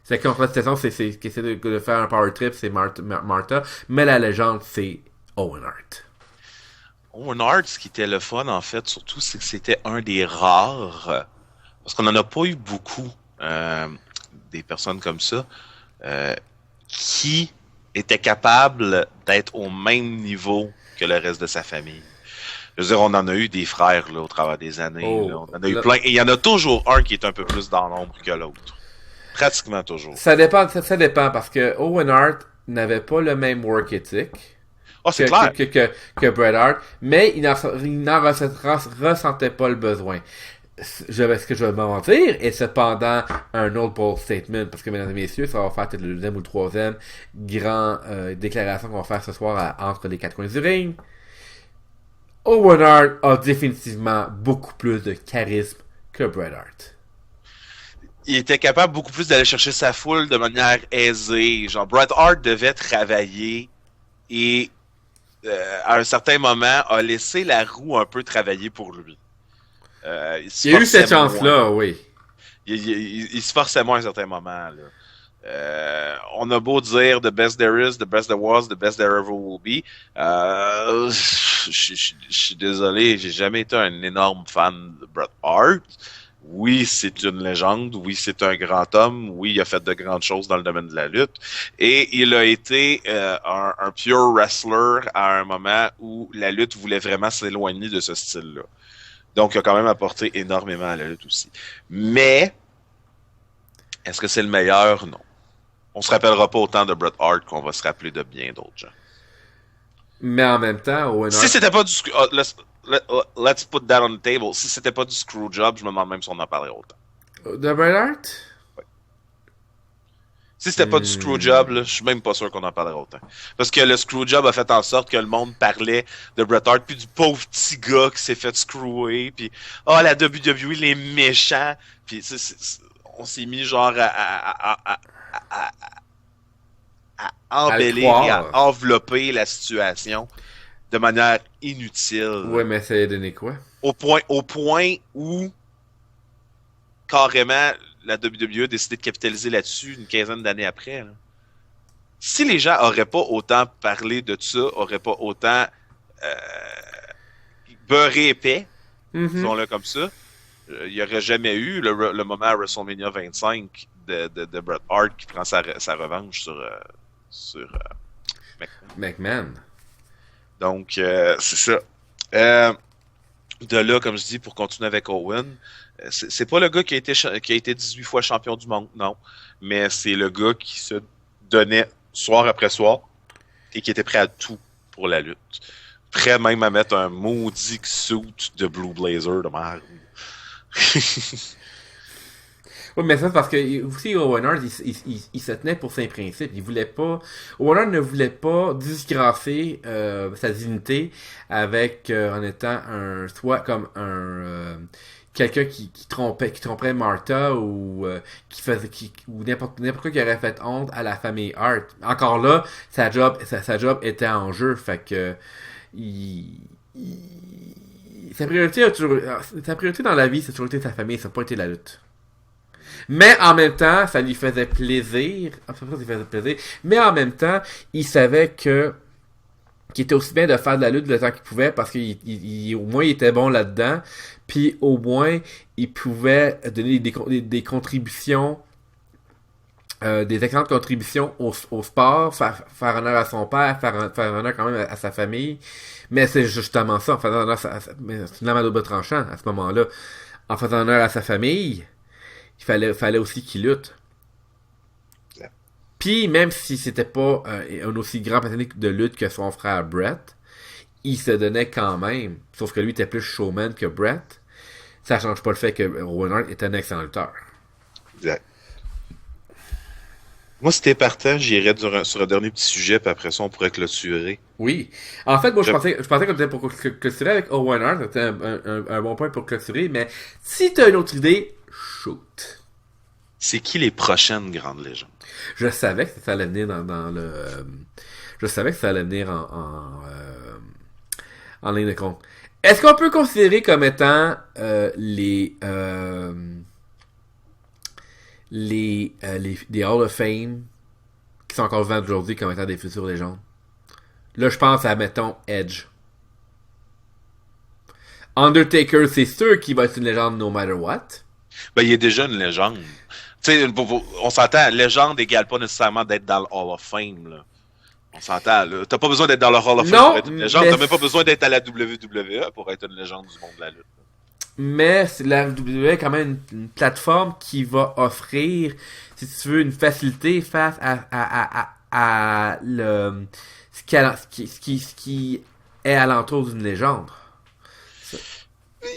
C'est qu'en fait, c'est qui essaie de faire un power trip, c'est Martha, mais la légende, c'est Owen Hart. Owen Hart, ce qui était le fun, en fait, surtout, c'est que c'était un des rares, parce qu'on n'en a pas eu beaucoup, des personnes comme ça, qui étaient capables d'être au même niveau que le reste de sa famille. Je veux dire, on en a eu des frères là, au travers des années. On en a eu plein. Et il y en a toujours un qui est un peu plus dans l'ombre que l'autre. Pratiquement toujours. Ça dépend parce que Owen Hart n'avait pas le même work ethic c'est clair. que Bret Hart, mais il n'en ressentait pas le besoin. Ce que je vais me mentir, et cependant un autre bold statement, parce que mesdames et messieurs, ça va faire peut-être le deuxième ou le troisième grand déclaration qu'on va faire ce soir entre les quatre coins du ring. Owen Hart a définitivement beaucoup plus de charisme que Bret Hart. Il était capable beaucoup plus d'aller chercher sa foule de manière aisée. Genre, Bret Hart devait travailler et à un certain moment a laissé la roue un peu travailler pour lui. Il y a eu cette chance-là, oui. Il se forçait moins à un certain moment. Là. On a beau dire the best there is, the best there was, the best there ever will be. Je suis désolé, j'ai jamais été un énorme fan de Bret Hart. Oui, c'est une légende. Oui, c'est un grand homme. Oui, il a fait de grandes choses dans le domaine de la lutte. Et il a été un pure wrestler à un moment où la lutte voulait vraiment s'éloigner de ce style-là. Donc, il a quand même apporté énormément à la lutte aussi. Mais, est-ce que c'est le meilleur? Non. On se rappellera pas autant de Bret Hart qu'on va se rappeler de bien d'autres gens. Mais en même temps, Owen Hart... Si c'était pas du... let's put that on the table. Si c'était pas du screw job, je me demande même si on en parlerait autant. De Bret Hart? Ouais. Si c'était pas du screw job, là, je suis même pas sûr qu'on en parlerait autant. Parce que le screw job a fait en sorte que le monde parlait de Bret Hart, puis du pauvre petit gars qui s'est fait screwer, puis la WWE, les méchants, puis on s'est mis genre à embellir et à envelopper la situation de manière inutile. Ouais, mais ça a donné quoi? Au point où carrément la WWE a décidé de capitaliser là-dessus une quinzaine d'années après. Là. Si les gens auraient pas autant parlé de ça, auraient pas autant beurré épais, disons-le comme ça, il n'y aurait jamais eu le moment à WrestleMania 25 de Bret Hart qui prend sa revanche sur McMahon. Donc, c'est ça. De là, comme je dis, pour continuer avec Owen, c'est pas le gars qui a été 18 fois champion du monde, non. Mais c'est le gars qui se donnait soir après soir et qui était prêt à tout pour la lutte. Prêt même à mettre un maudit suit de Blue Blazer de merde. Oui, mais ça, c'est parce que aussi Owen Hart, il se tenait pour ses principes. Owen Hart ne voulait pas disgrasser sa dignité avec en étant quelqu'un qui tromperait Martha ou ou n'importe quoi qui aurait fait honte à la famille Hart. Encore là, sa job était en jeu, fait que sa priorité dans la vie, c'est toujours été sa famille, ça n'a pas été la lutte. Mais en même temps, ça lui faisait plaisir. Mais en même temps, il savait qu'il était aussi bien de faire de la lutte le temps qu'il pouvait parce qu'au moins il était bon là-dedans. Puis au moins, il pouvait donner des contributions, des excellentes contributions au sport, faire honneur à son père, faire honneur quand même à sa famille. Mais c'est justement ça, en faisant honneur c'est une lame à double tranchant à ce moment-là. En faisant honneur à sa famille, il fallait aussi qu'il lutte. Yeah. Puis, même si c'était pas un aussi grand passionné de lutte que son frère Bret, il se donnait quand même. Sauf que lui était plus showman que Bret. Ça change pas le fait que Owen Hart est un excellent lutteur. Exact. Moi, si t'es partant, j'irais sur un dernier petit sujet, puis après ça, on pourrait clôturer. Oui. En fait, moi, je pensais qu'on était pour clôturer avec Owen Hart. C'était un bon point pour clôturer, mais si t'as une autre idée, shoot. C'est qui les prochaines grandes légendes? Je savais que ça allait venir dans le... je savais que ça allait venir en ligne de compte. Est-ce qu'on peut considérer comme étant les Hall of Fame qui sont encore vendus aujourd'hui comme étant des futures légendes? Là, je pense à, mettons, Edge. Undertaker, c'est sûr qu'il va être une légende no matter what. Ben, il est déjà une légende. Tu sais, on s'entend, légende égale pas nécessairement d'être dans le Hall of Fame, là. On s'entend, là. T'as pas besoin d'être dans le Hall of Fame pour être une légende. T'as même pas besoin d'être à la WWE pour être une légende du monde de la lutte. Mais la WWE est quand même une plateforme qui va offrir, si tu veux, une facilité face à ce qui est alentour d'une légende.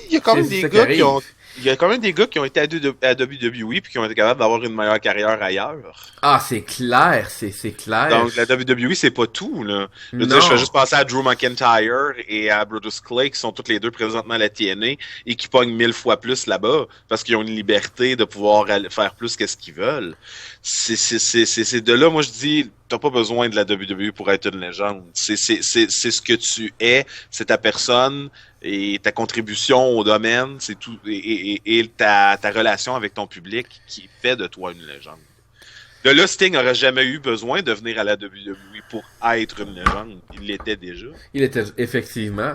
Il y a quand même des gars qui ont... Il y a quand même des gars qui ont été à WWE puis qui ont été capables d'avoir une meilleure carrière ailleurs. Ah, c'est clair, c'est clair. Donc, la WWE, c'est pas tout, là. Je veux dire, je fais juste penser à Drew McIntyre et à Brodus Clay, qui sont tous les deux présentement à la TNA et qui pognent 1000 fois plus là-bas parce qu'ils ont une liberté de pouvoir faire plus que ce qu'ils veulent. C'est de là, moi, je dis, t'as pas besoin de la WWE pour être une légende. C'est ce que tu es, c'est ta personne et ta contribution au domaine, c'est tout, et ta relation avec ton public qui fait de toi une légende. De là, Sting n'aurait jamais eu besoin de venir à la WWE pour être une légende. Il l'était déjà. Il était, effectivement.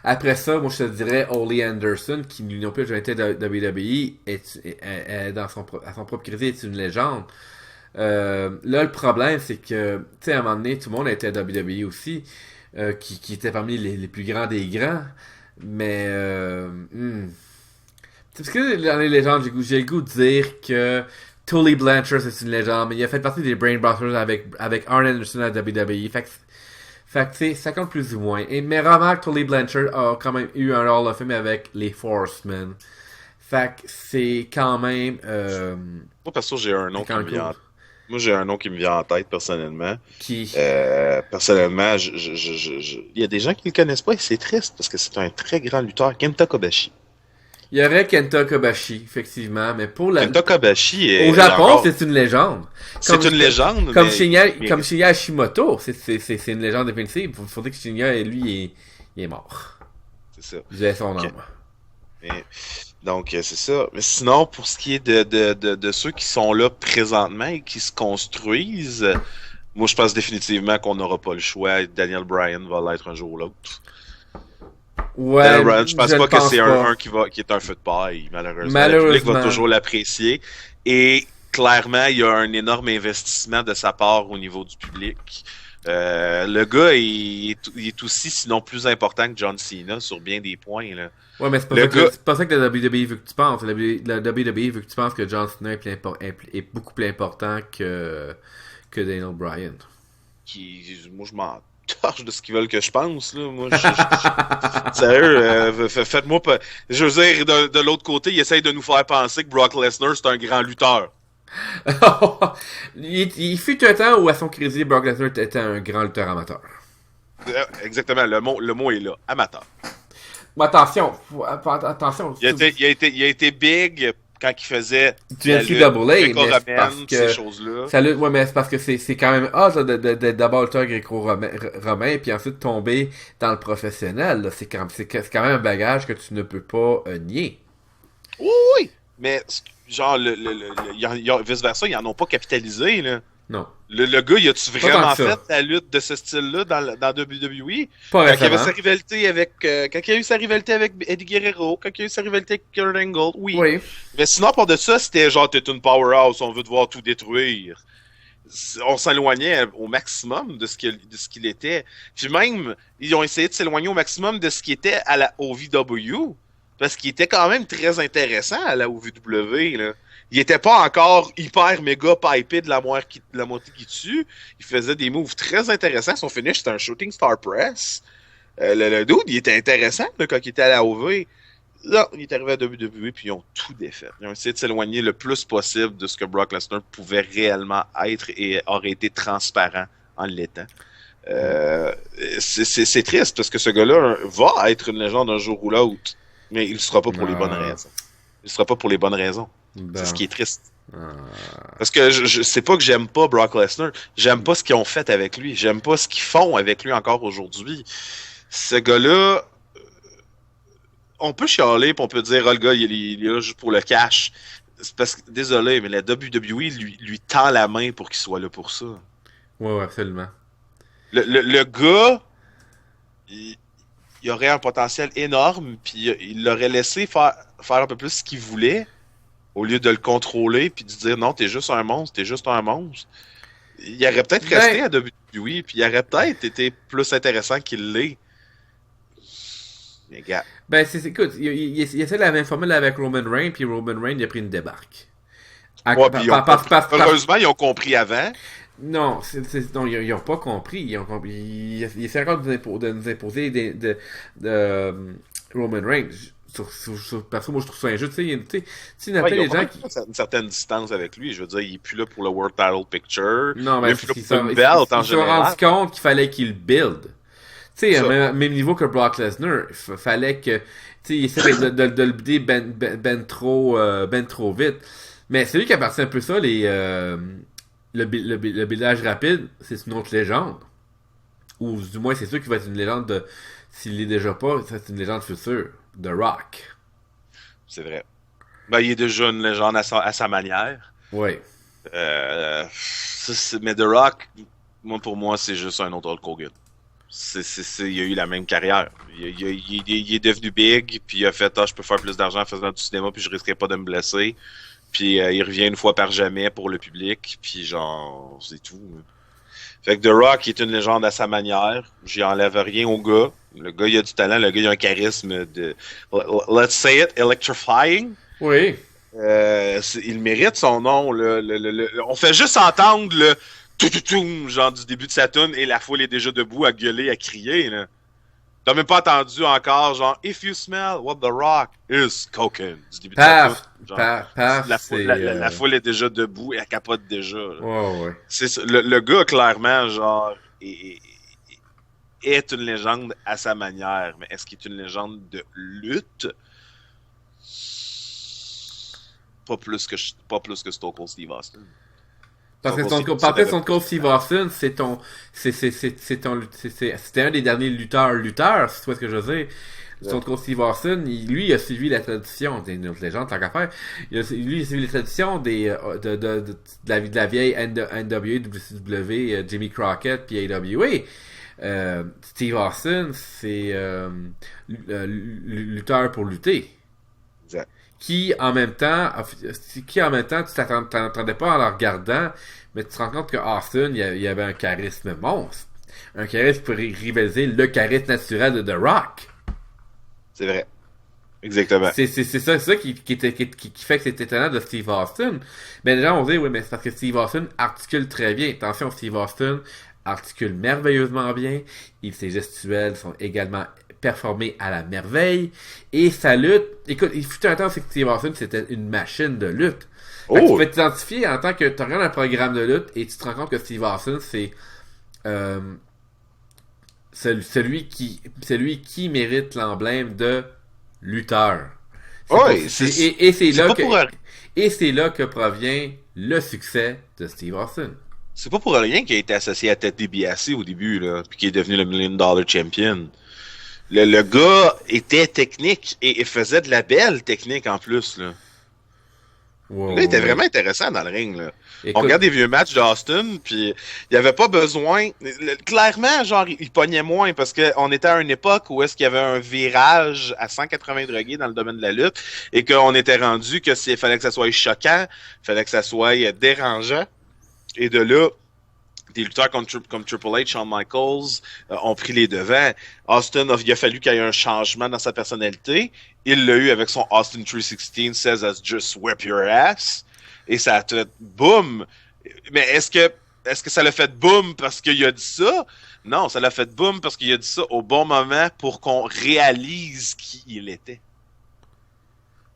Après ça, moi, je te dirais Ole Anderson, qui non plus jamais été de WWE, est à son propre crédit, est une légende. Là, le problème, c'est que, tu sais, à un moment donné, tout le monde était à WWE aussi, qui était parmi les plus grands des grands. Mais, parce que dans les légendes, j'ai le goût de dire que Tully Blanchard, c'est une légende, mais il a fait partie des Brainbusters avec Arn Anderson à WWE. Fait que ça compte plus ou moins. Mais remarque, Tully Blanchard a quand même eu un Hall of Fame avec les Forcemen. Fait que c'est quand même... Moi, perso, j'ai un nom qui me vient en tête, personnellement. Qui? Personnellement, il y a des gens qui le connaissent pas et c'est triste parce que c'est un très grand lutteur, Kenta Kobashi. Il y aurait Kenta Kobashi, effectivement, mais pour la... Kenta Kobashi au Japon, c'est une légende. C'est une légende. Comme Shinya Hashimoto, c'est une légende définitive. Il faudrait que Shinya, lui, il est mort. C'est ça. Il avait son nom. Donc, c'est ça. Mais sinon, pour ce qui est de ceux qui sont là présentement et qui se construisent, moi, je pense définitivement qu'on n'aura pas le choix. Daniel Bryan va l'être un jour ou l'autre. Ouais, Daniel Bryan, je pense pas que c'est un qui est un feu de paille, malheureusement. Le public va toujours l'apprécier. Et clairement, il y a un énorme investissement de sa part au niveau du public. Le gars, il est aussi, sinon plus important que John Cena sur bien des points, là. Ouais, mais c'est pas ça que la WWE veut que tu penses. La WWE veut que tu penses que John Cena est beaucoup plus important que Daniel Bryan. Moi, je m'en torche de ce qu'ils veulent que je pense, là. Moi, sérieux, faites-moi pas... Je veux dire, de l'autre côté, ils essayent de nous faire penser que Brock Lesnar, c'est un grand lutteur. il fut un temps où, à son crédit, Brock Lesnar était un grand lutteur amateur. Exactement, le mot est là, amateur. Mais attention. Il a été big quand il faisait du NCAA, mais c'est parce que ces choses-là. Ouais, mais c'est parce que c'est quand même d'être d'abord lutteur gréco-romain puis ensuite tomber dans le professionnel. Là. C'est quand même un bagage que tu ne peux pas nier. Oui, mais genre vice-versa, ils en ont pas capitalisé, là. Non. Le gars, il a-tu vraiment fait la lutte de ce style-là dans WWE? Pas quand il avait sa rivalité avec... quand il a eu sa rivalité avec Eddie Guerrero, quand il a eu sa rivalité avec Kurt Angle, oui. Mais sinon, à part de ça, c'était genre, t'es une powerhouse, on veut devoir tout détruire. On s'éloignait au maximum de ce qu'il était. Puis même, ils ont essayé de s'éloigner au maximum de ce qui était à la OVW, parce qu'il était quand même très intéressant à la OVW, là. Il était pas encore hyper méga pipé de la moitié qui tue. Il faisait des moves très intéressants. Son finish, c'était un Shooting Star Press. Le dude, il était intéressant là, quand il était à la OV. Non, il est arrivé à WWE puis ils ont tout défait. Ils ont essayé de s'éloigner le plus possible de ce que Brock Lesnar pouvait réellement être et aurait été transparent en l'étant. C'est triste parce que ce gars-là va être une légende un jour ou l'autre, mais il ne sera pas pour les bonnes raisons. Il ne sera pas pour les bonnes raisons. C'est ce qui est triste. Parce que je sais pas que j'aime pas Brock Lesnar, j'aime pas ce qu'ils ont fait avec lui, j'aime pas ce qu'ils font avec lui encore aujourd'hui. Ce gars-là, on peut chialer pis on peut dire, oh, le gars, il est là juste pour le cash. C'est parce que, désolé, mais la WWE lui tend la main pour qu'il soit là pour ça. Ouais, absolument. Le gars, il aurait un potentiel énorme, puis il l'aurait laissé faire un peu plus ce qu'il voulait, au lieu de le contrôler, puis de dire, non, t'es juste un monstre. Il aurait peut-être resté à WWE, puis il aurait peut-être été plus intéressant qu'il l'est. Gars. Ben, écoute, il essaie la même formule avec Roman Reigns, puis Roman Reigns, il a pris une débarque. Heureusement, ils ont compris avant. Non, non, ils n'ont pas compris. Ils essaient encore de nous imposer de Roman Reigns. Perso, moi, je trouve ça injuste. Tu sais, il y a plein de gens qui... une certaine distance avec lui. Je veux dire, il est plus là pour le World Title Picture. Non, mais il est plus là pour une belt en général. Ils se sont rendus compte qu'il fallait qu'il build. Tu sais, même niveau que Brock Lesnar, il fallait que, tu sais, il essaie de le builder ben trop vite. Mais c'est lui qui a parti un peu ça, le buildage rapide, c'est une autre légende. Ou du moins, c'est sûr qu'il va être une légende s'il l'est déjà pas, c'est une légende future. The Rock. C'est vrai. Ben, il est déjà une légende à sa manière. Oui. Mais The Rock, pour moi, c'est juste un autre Hulk Hogan. Il a eu la même carrière. Il est devenu big, puis il a fait je peux faire plus d'argent en faisant du cinéma, puis je risquerai pas de me blesser. Puis il revient une fois par jamais pour le public, puis genre, c'est tout. Fait que The Rock est une légende à sa manière. J'y enlève rien au gars. Le gars, il a du talent, le gars, il a un charisme de... Let's say it, electrifying. Oui. Il mérite son nom. On fait juste entendre le... genre du début de sa tune et la foule est déjà debout à gueuler, à crier. Là. T'as même pas entendu encore genre If you smell what the Rock is cooking du début de sa tune. La foule est déjà debout et elle capote déjà. Ouais. C'est le gars clairement genre est une légende à sa manière, mais est-ce qu'il est une légende de lutte? Pas plus que Stone Cold Steve Austin. Parce que Stone Cold Steve Austin, c'était un des derniers lutteurs, si tu vois ce que je veux dire. Stone Cold Steve Austin, lui, il a suivi la tradition des légendes, tant qu'à faire. Lui, il a suivi la tradition de la vieille NWA, WCW, Jimmy Crockett, puis AWA. Steve Austin, c'est lutteur pour lutter. Exact. Qui en même temps, tu t'attendais pas en le regardant, mais tu te rends compte que Austin, il y avait un charisme monstre. Un charisme pour rivaliser le charisme naturel de The Rock. C'est vrai. Exactement. C'est ça qui fait que c'est étonnant de Steve Austin. Mais les gens vont dire, oui, mais c'est parce que Steve Austin articule très bien. Attention, Steve Austin articule merveilleusement bien. Ses gestuels sont également performés à la merveille. Et sa lutte, écoute, il fut un temps que Steve Austin, c'était une machine de lutte. Tu peux t'identifier en tant que tu regardes un programme de lutte et tu te rends compte que Steve Austin, c'est celui qui mérite l'emblème de lutteur. Et c'est là que provient le succès de Steve Austin. C'est pas pour rien qu'il a été associé à Ted DiBiase au début, là, puis qu'il est devenu le $1 Million Champion. Le gars était technique et faisait de la belle technique en plus, là. Wow, il était vraiment intéressant dans le ring, là. Écoute, on regarde des vieux matchs d'Austin, puis il n'y avait pas besoin... Clairement, genre, il pognait moins, parce qu'on était à une époque où est-ce qu'il y avait un virage à 180 degrés dans le domaine de la lutte, et qu'on était rendu que s'il fallait que ça soit choquant, il fallait que ça soit dérangeant. Et de là, des lutteurs comme Triple H, Shawn Michaels ont pris les devants. Austin, il a fallu qu'il y ait un changement dans sa personnalité. Il l'a eu avec son Austin 316 Says as Just Whip Your Ass. Et ça a fait boum. Mais est-ce que ça l'a fait boum parce qu'il a dit ça? Non, ça l'a fait boum parce qu'il a dit ça au bon moment pour qu'on réalise qui il était.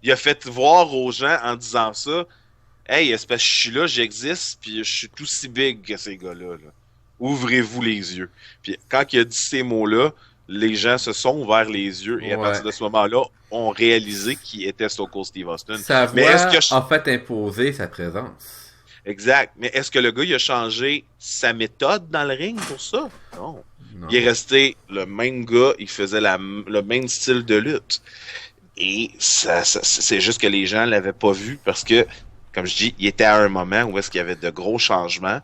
il a fait voir aux gens en disant ça, hey, c'est parce que je suis là, j'existe, puis je suis aussi big que ces gars-là. Là. Ouvrez-vous les yeux. Puis quand il a dit ces mots-là, les gens se sont ouverts les yeux et à partir de ce moment-là, ont réalisé qui était Stone Cold Steve Austin. Sa voix a fait imposer sa présence. Exact. Mais est-ce que le gars il a changé sa méthode dans le ring pour ça? Non. Il est resté le même gars, il faisait le même style de lutte. Et ça, c'est juste que les gens l'avaient pas vu parce que, comme je dis, il était à un moment où est-ce qu'il y avait de gros changements.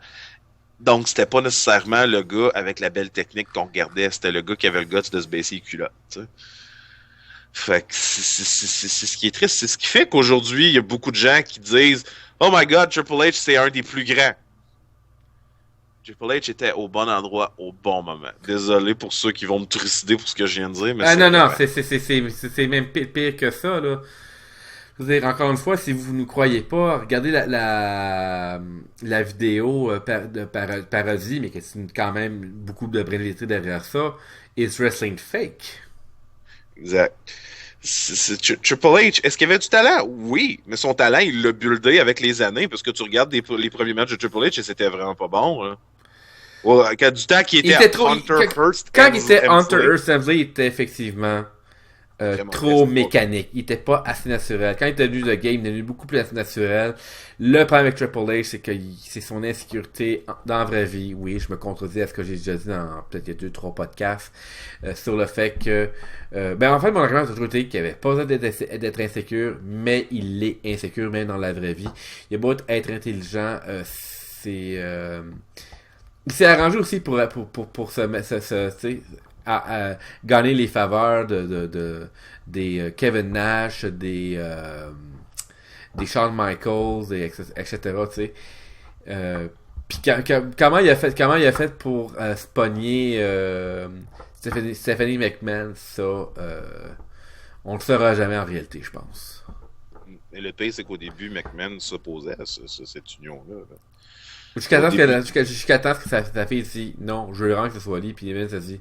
Donc, c'était pas nécessairement le gars avec la belle technique qu'on regardait, c'était le gars qui avait le guts de se baisser les culottes, tu sais. Fait que c'est ce qui est triste. C'est ce qui fait qu'aujourd'hui, il y a beaucoup de gens qui disent « Oh my God, Triple H, c'est un des plus grands. » Triple H était au bon endroit, au bon moment. Désolé pour ceux qui vont me trucider pour ce que je viens de dire, mais non, c'est même pire que ça, là. Je veux dire, encore une fois, si vous ne croyez pas, regardez la vidéo de parodie, mais que c'est quand même beaucoup de brillanteté derrière ça. Is wrestling fake? Exact. Triple H, est-ce qu'il avait du talent? Oui, mais son talent, il l'a buildé avec les années, parce que tu regardes les premiers matchs de Triple H et c'était vraiment pas bon. Hein. Ouais, du temps qu'il était Hunter Hearst Helmsley, il était effectivement trop mécanique. Il était pas assez naturel. Quand il est devenu le game, il est devenu beaucoup plus naturel. Le problème avec Triple H, c'est que c'est son insécurité dans la vraie vie. Oui, je me contredis à ce que j'ai déjà dit dans peut-être 2-3 podcasts sur le fait que en fait, mon argument a toujours été qu'il avait pas besoin d'être insécure, mais il est insécure même dans la vraie vie. Il a beau être intelligent, il s'est arrangé aussi pour à gagner les faveurs des Kevin Nash, des Shawn Michaels, etc. Tu sais. Puis comment il a fait pour se pogner Stephanie McMahon, ça, on le saura jamais en réalité, je pense. Et le pire, c'est qu'au début, McMahon s'opposait à cette union-là. Jusqu'à temps que sa fille dit non, je veux vraiment que ce soit lui, puis McMahon se dit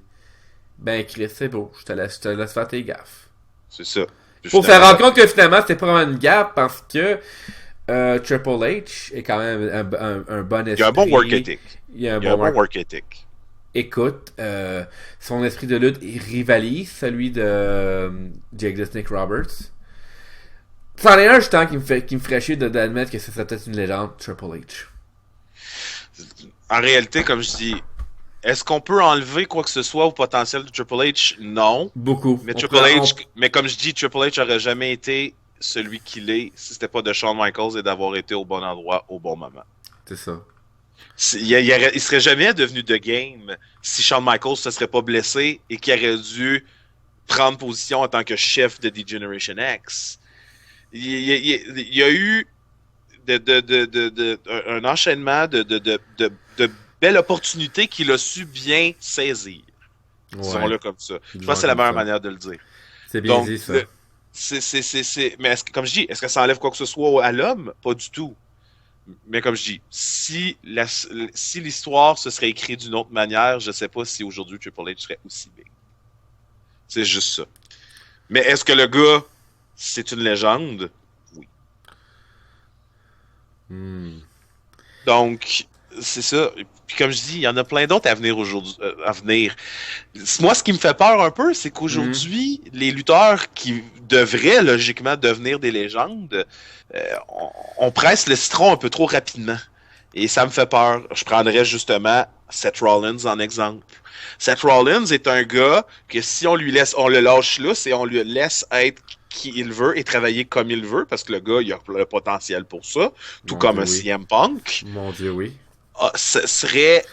ben Chris, c'est beau, je te laisse faire tes gaffes. C'est ça. Pour se rendre compte que finalement c'était pas vraiment une gaffe parce que Triple H est quand même un bon esprit. Il a un bon work ethic. Il a un bon work ethic. Écoute, son esprit de lutte rivalise celui de Jake the Snake Roberts. C'en est un justement qui me ferait chier d'admettre que c'est peut-être une légende, Triple H. En réalité, comme je dis, est-ce qu'on peut enlever quoi que ce soit au potentiel de Triple H? Non. Beaucoup. Mais mais comme je dis, Triple H aurait jamais été celui qu'il est si c'était pas de Shawn Michaels et d'avoir été au bon endroit au bon moment. C'est ça. Il serait jamais devenu The Game si Shawn Michaels se serait pas blessé et qu'il aurait dû prendre position en tant que chef de D-Generation X. Il y a eu un enchaînement de belles opportunités qu'il a su bien saisir. Disons-le comme ça. Je pense que c'est la meilleure manière de le dire. C'est bien dit, ça. Mais comme je dis, est-ce que ça enlève quoi que ce soit à l'homme? Pas du tout. Mais comme je dis, si l'histoire se serait écrite d'une autre manière, je sais pas si aujourd'hui Triple H serait aussi big. C'est juste ça. Mais est-ce que le gars, c'est une légende? Oui. Donc, c'est ça. Puis comme je dis, il y en a plein d'autres à venir aujourd'hui. Moi, ce qui me fait peur un peu, c'est qu'aujourd'hui, les lutteurs qui devraient logiquement devenir des légendes, on presse le citron un peu trop rapidement. Et ça me fait peur. Je prendrais justement Seth Rollins en exemple. Seth Rollins est un gars que si on le lâche là, et on lui laisse être qui il veut et travailler comme il veut, parce que le gars, il a le potentiel pour ça, tout comme un CM Punk. Mon Dieu, oui. Ce serait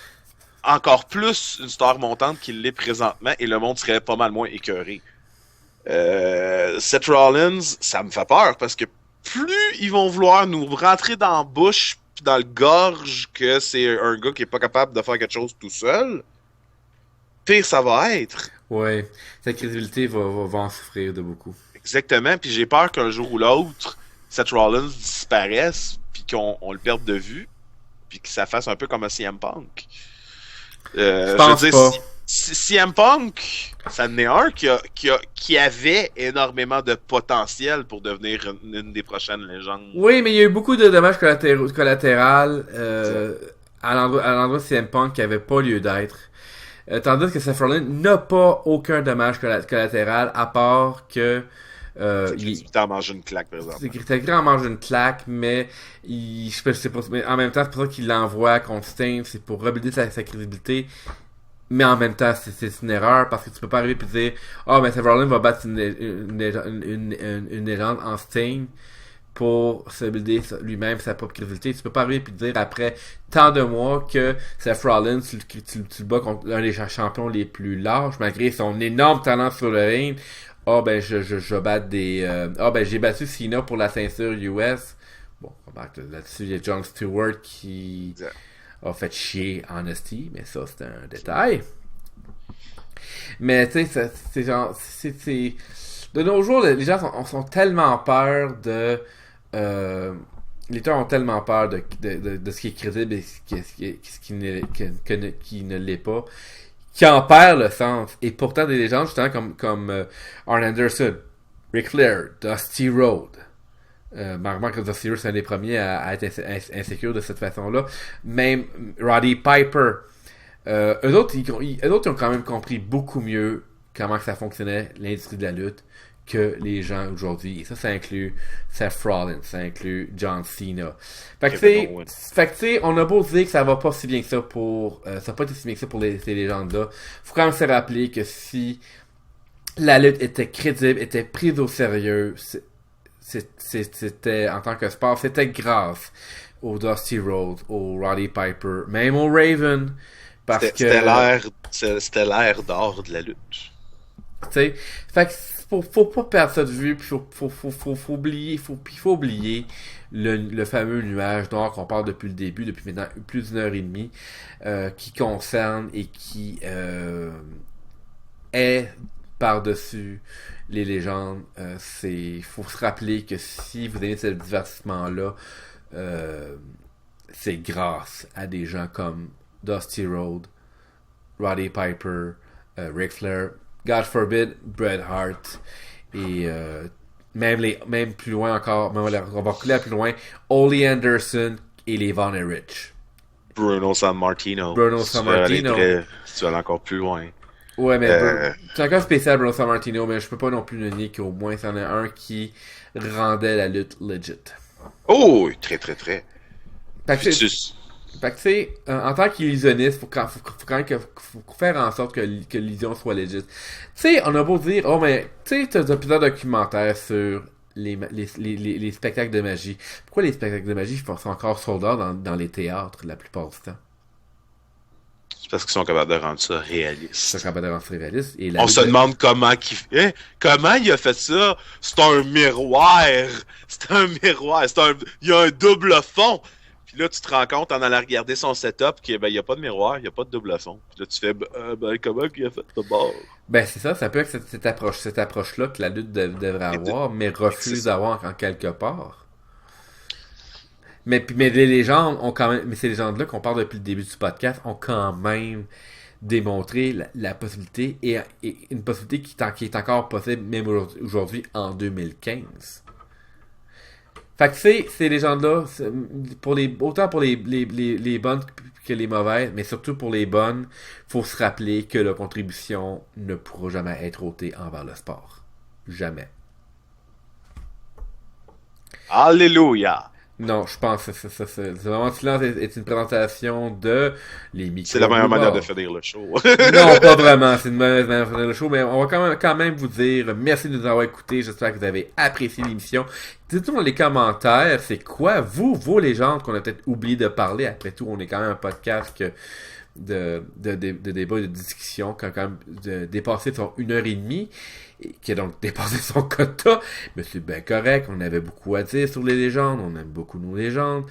encore plus une star montante qu'il l'est présentement et le monde serait pas mal moins écœuré. Seth Rollins, ça me fait peur parce que plus ils vont vouloir nous rentrer dans la bouche pis dans le gorge que c'est un gars qui est pas capable de faire quelque chose tout seul, pire ça va être. Ouais, sa crédibilité va en souffrir de beaucoup. Exactement, puis j'ai peur qu'un jour ou l'autre, Seth Rollins disparaisse puis qu'on le perde de vue puis que ça fasse un peu comme un CM Punk. Je pense pas. CM Punk, ça en est un qui avait énormément de potentiel pour devenir une des prochaines légendes. Oui, mais il y a eu beaucoup de dommages collatéraux à l'endroit de CM Punk qui avait pas lieu d'être. Tandis que Seth Rollins n'a pas aucun dommage collatéral à part que il en mange une claque, par exemple. C'est en mange une claque, mais je sais pas, mais en même temps, c'est pour ça qu'il l'envoie contre Sting, c'est pour rebuilder sa crédibilité. Mais en même temps, c'est une erreur parce que tu peux pas arriver et dire ben Seth Rollins va battre une légende en Sting pour se builder lui-même sa propre crédibilité. Tu peux pas arriver et dire après tant de mois que Seth Rollins, tu le bats contre un des champions les plus larges, malgré son énorme talent sur le ring. Je batte j'ai battu Cena pour la ceinture US. Bon, là-dessus, il y a Jon Stewart qui a fait chier Honesty, mais ça, c'est un détail. Mais, tu sais, c'est genre, c'est... De nos jours, les gens sont tellement peur de... les gens ont tellement peur de ce qui est crédible et ce qui ne l'est pas, qui en perd le sens. Et pourtant, des légendes, justement, comme Arn Anderson, Ric Flair, Dusty Rhodes, remarque que Dusty Rhodes c'est un des premiers à être insécure de cette façon-là. Même Roddy Piper. Eux autres, ils ont quand même compris beaucoup mieux comment que ça fonctionnait, l'industrie de la lutte, que les gens aujourd'hui. Et ça inclut Seth Rollins, ça inclut John Cena. Fait que tu sais, on a beau dire que ça va pas si bien que ça pour... ça va pas être si bien que ça pour ces légendes-là. Faut quand même se rappeler que si la lutte était crédible, était prise au sérieux, c'était, en tant que sport, c'était grâce au Dusty Rhodes, au Roddy Piper, même au Raven. Parce c'était l'ère d'or de la lutte. Tu sais, fait que faut pas perdre ça de vue, puis faut oublier le fameux nuage noir qu'on parle depuis le début, depuis maintenant plus d'une heure et demie, qui concerne et qui est par-dessus les légendes. Faut se rappeler que si vous aimez ce divertissement-là, c'est grâce à des gens comme Dusty Rhodes, Roddy Piper, Ric Flair, God forbid, Bret Hart, et même plus loin encore, on va reculer plus loin, Ole Anderson et les Von Erich. Bruno Sammartino. Si tu veux aller encore plus loin. Ouais, mais c'est encore spécial Bruno Sammartino, mais je peux pas non plus le nier qu'au moins c'en a un qui rendait la lutte legit. Oh, très très très. Fait que tu sais, en tant qu'illusionniste, faut faire en sorte que l'illusion soit legit. Tu sais, on a beau dire, mais tu sais, t'as plusieurs documentaires sur les spectacles de magie. Pourquoi les spectacles de magie sont encore sold out dans les théâtres la plupart du temps? C'est parce qu'ils sont capables de rendre ça réaliste. Ils sont capables de rendre ça réaliste. Et on se demande comment il a fait ça. C'est un miroir. Il y a un double fond. Puis là, tu te rends compte en allant regarder son setup qu'il n'y a pas de miroir, il n'y a pas de double fond. Puis là, tu fais, comment il a fait de bord? Ben, c'est ça. Ça peut être cette approche-là que la lutte devrait avoir, mais refuse d'avoir en quelque part. Mais les légendes ont quand même, mais ces légendes-là qu'on parle depuis le début du podcast ont quand même démontré la possibilité et une possibilité qui est encore possible même aujourd'hui en 2015. Fait que ces légendes-là, autant pour les bonnes que les mauvaises, mais surtout pour les bonnes, faut se rappeler que leur contribution ne pourra jamais être ôtée envers le sport. Jamais. Alléluia! Non, je pense que c'est vraiment silence est une présentation de les micros. C'est la meilleure manière de finir le show. Non, pas vraiment. C'est une mauvaise manière de finir le show, mais on va quand même vous dire merci de nous avoir écoutés. J'espère que vous avez apprécié l'émission. Dites-nous dans les commentaires, c'est quoi, vos légendes qu'on a peut-être oublié de parler. Après tout, on est quand même un podcast de débat et de discussion qui a quand même dépassé son 1h30 et qui a donc dépassé son quota, mais c'est bien correct. On avait beaucoup à dire sur les légendes, on aime beaucoup nos légendes.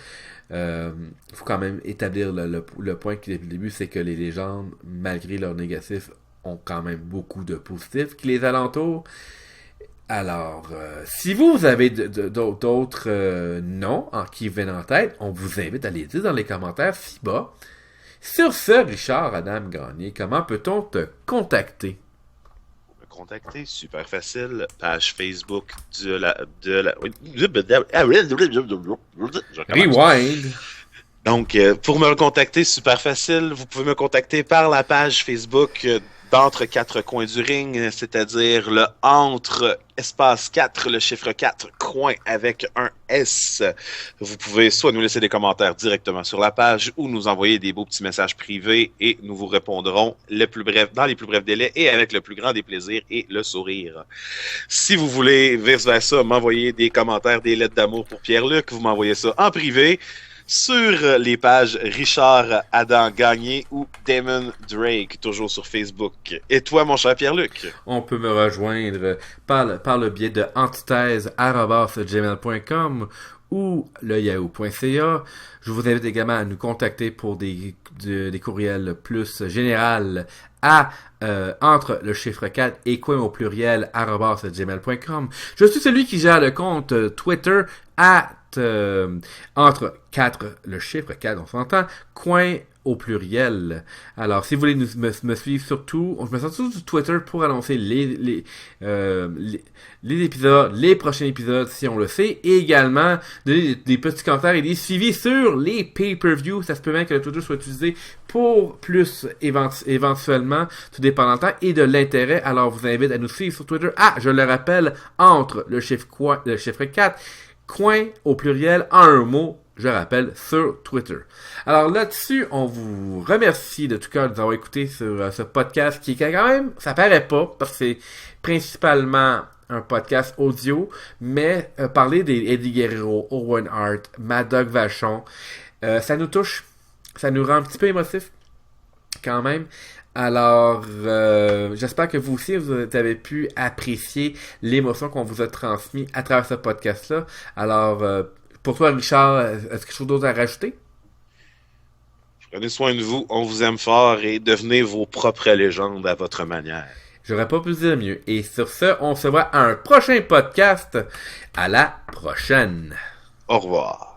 Faut quand même établir le point qui depuis le début, c'est que les légendes, malgré leurs négatifs, ont quand même beaucoup de positifs qui les alentourent. Alors, si vous avez d'autres noms qui viennent en tête, on vous invite à les dire dans les commentaires ci-bas. Sur ce, Richard Adam Gagné, comment peut-on te contacter? Me contacter, super facile. Page Facebook Rewind. Donc, pour me contacter, super facile. Vous pouvez me contacter par la page Facebook d'Entre quatre coins du ring, c'est-à-dire le entre espace 4, le chiffre 4, coin avec un S. Vous pouvez soit nous laisser des commentaires directement sur la page ou nous envoyer des beaux petits messages privés et nous vous répondrons dans les plus brefs délais et avec le plus grand des plaisirs et le sourire. Si vous voulez, vice-versa, m'envoyer des commentaires, des lettres d'amour pour Pierre-Luc, vous m'envoyez ça en privé sur les pages Richard Adam Gagné ou Damon Drake, toujours sur Facebook. Et toi, mon cher Pierre-Luc? On peut me rejoindre par le biais de antithèse@gmail.com ou le yahoo.ca. Je vous invite également à nous contacter pour des courriels plus général à entre le chiffre 4 et coin au pluriel @gmail.com. Je suis celui qui gère le compte Twitter entre 4, le chiffre 4, on s'entend, coin au pluriel. Alors, si vous voulez me suivre surtout, je me sers surtout sur Twitter pour annoncer les épisodes, les prochains épisodes, si on le sait, et également donner des petits commentaires et des suivis sur les pay-per-view. Ça se peut même que le Twitter soit utilisé pour plus éventuellement, tout dépendant du temps et de l'intérêt. Alors, je vous invite à nous suivre sur Twitter. Je le rappelle, entre le chiffre 4, coin au pluriel en un mot, je rappelle, sur Twitter. Alors là-dessus, on vous remercie de tout cœur de nous avoir écouté sur ce podcast qui est quand même, ça paraît pas, parce que c'est principalement un podcast audio, mais parler des Eddie Guerrero, Owen Hart, Mad Dog Vachon, ça nous touche, ça nous rend un petit peu émotifs quand même. Alors, j'espère que vous aussi, vous avez pu apprécier l'émotion qu'on vous a transmise à travers ce podcast-là. Alors, pour toi, Richard, est-ce que quelque chose d'autre à rajouter? Prenez soin de vous, on vous aime fort et devenez vos propres légendes à votre manière. J'aurais pas pu dire mieux. Et sur ce, on se voit à un prochain podcast. À la prochaine. Au revoir.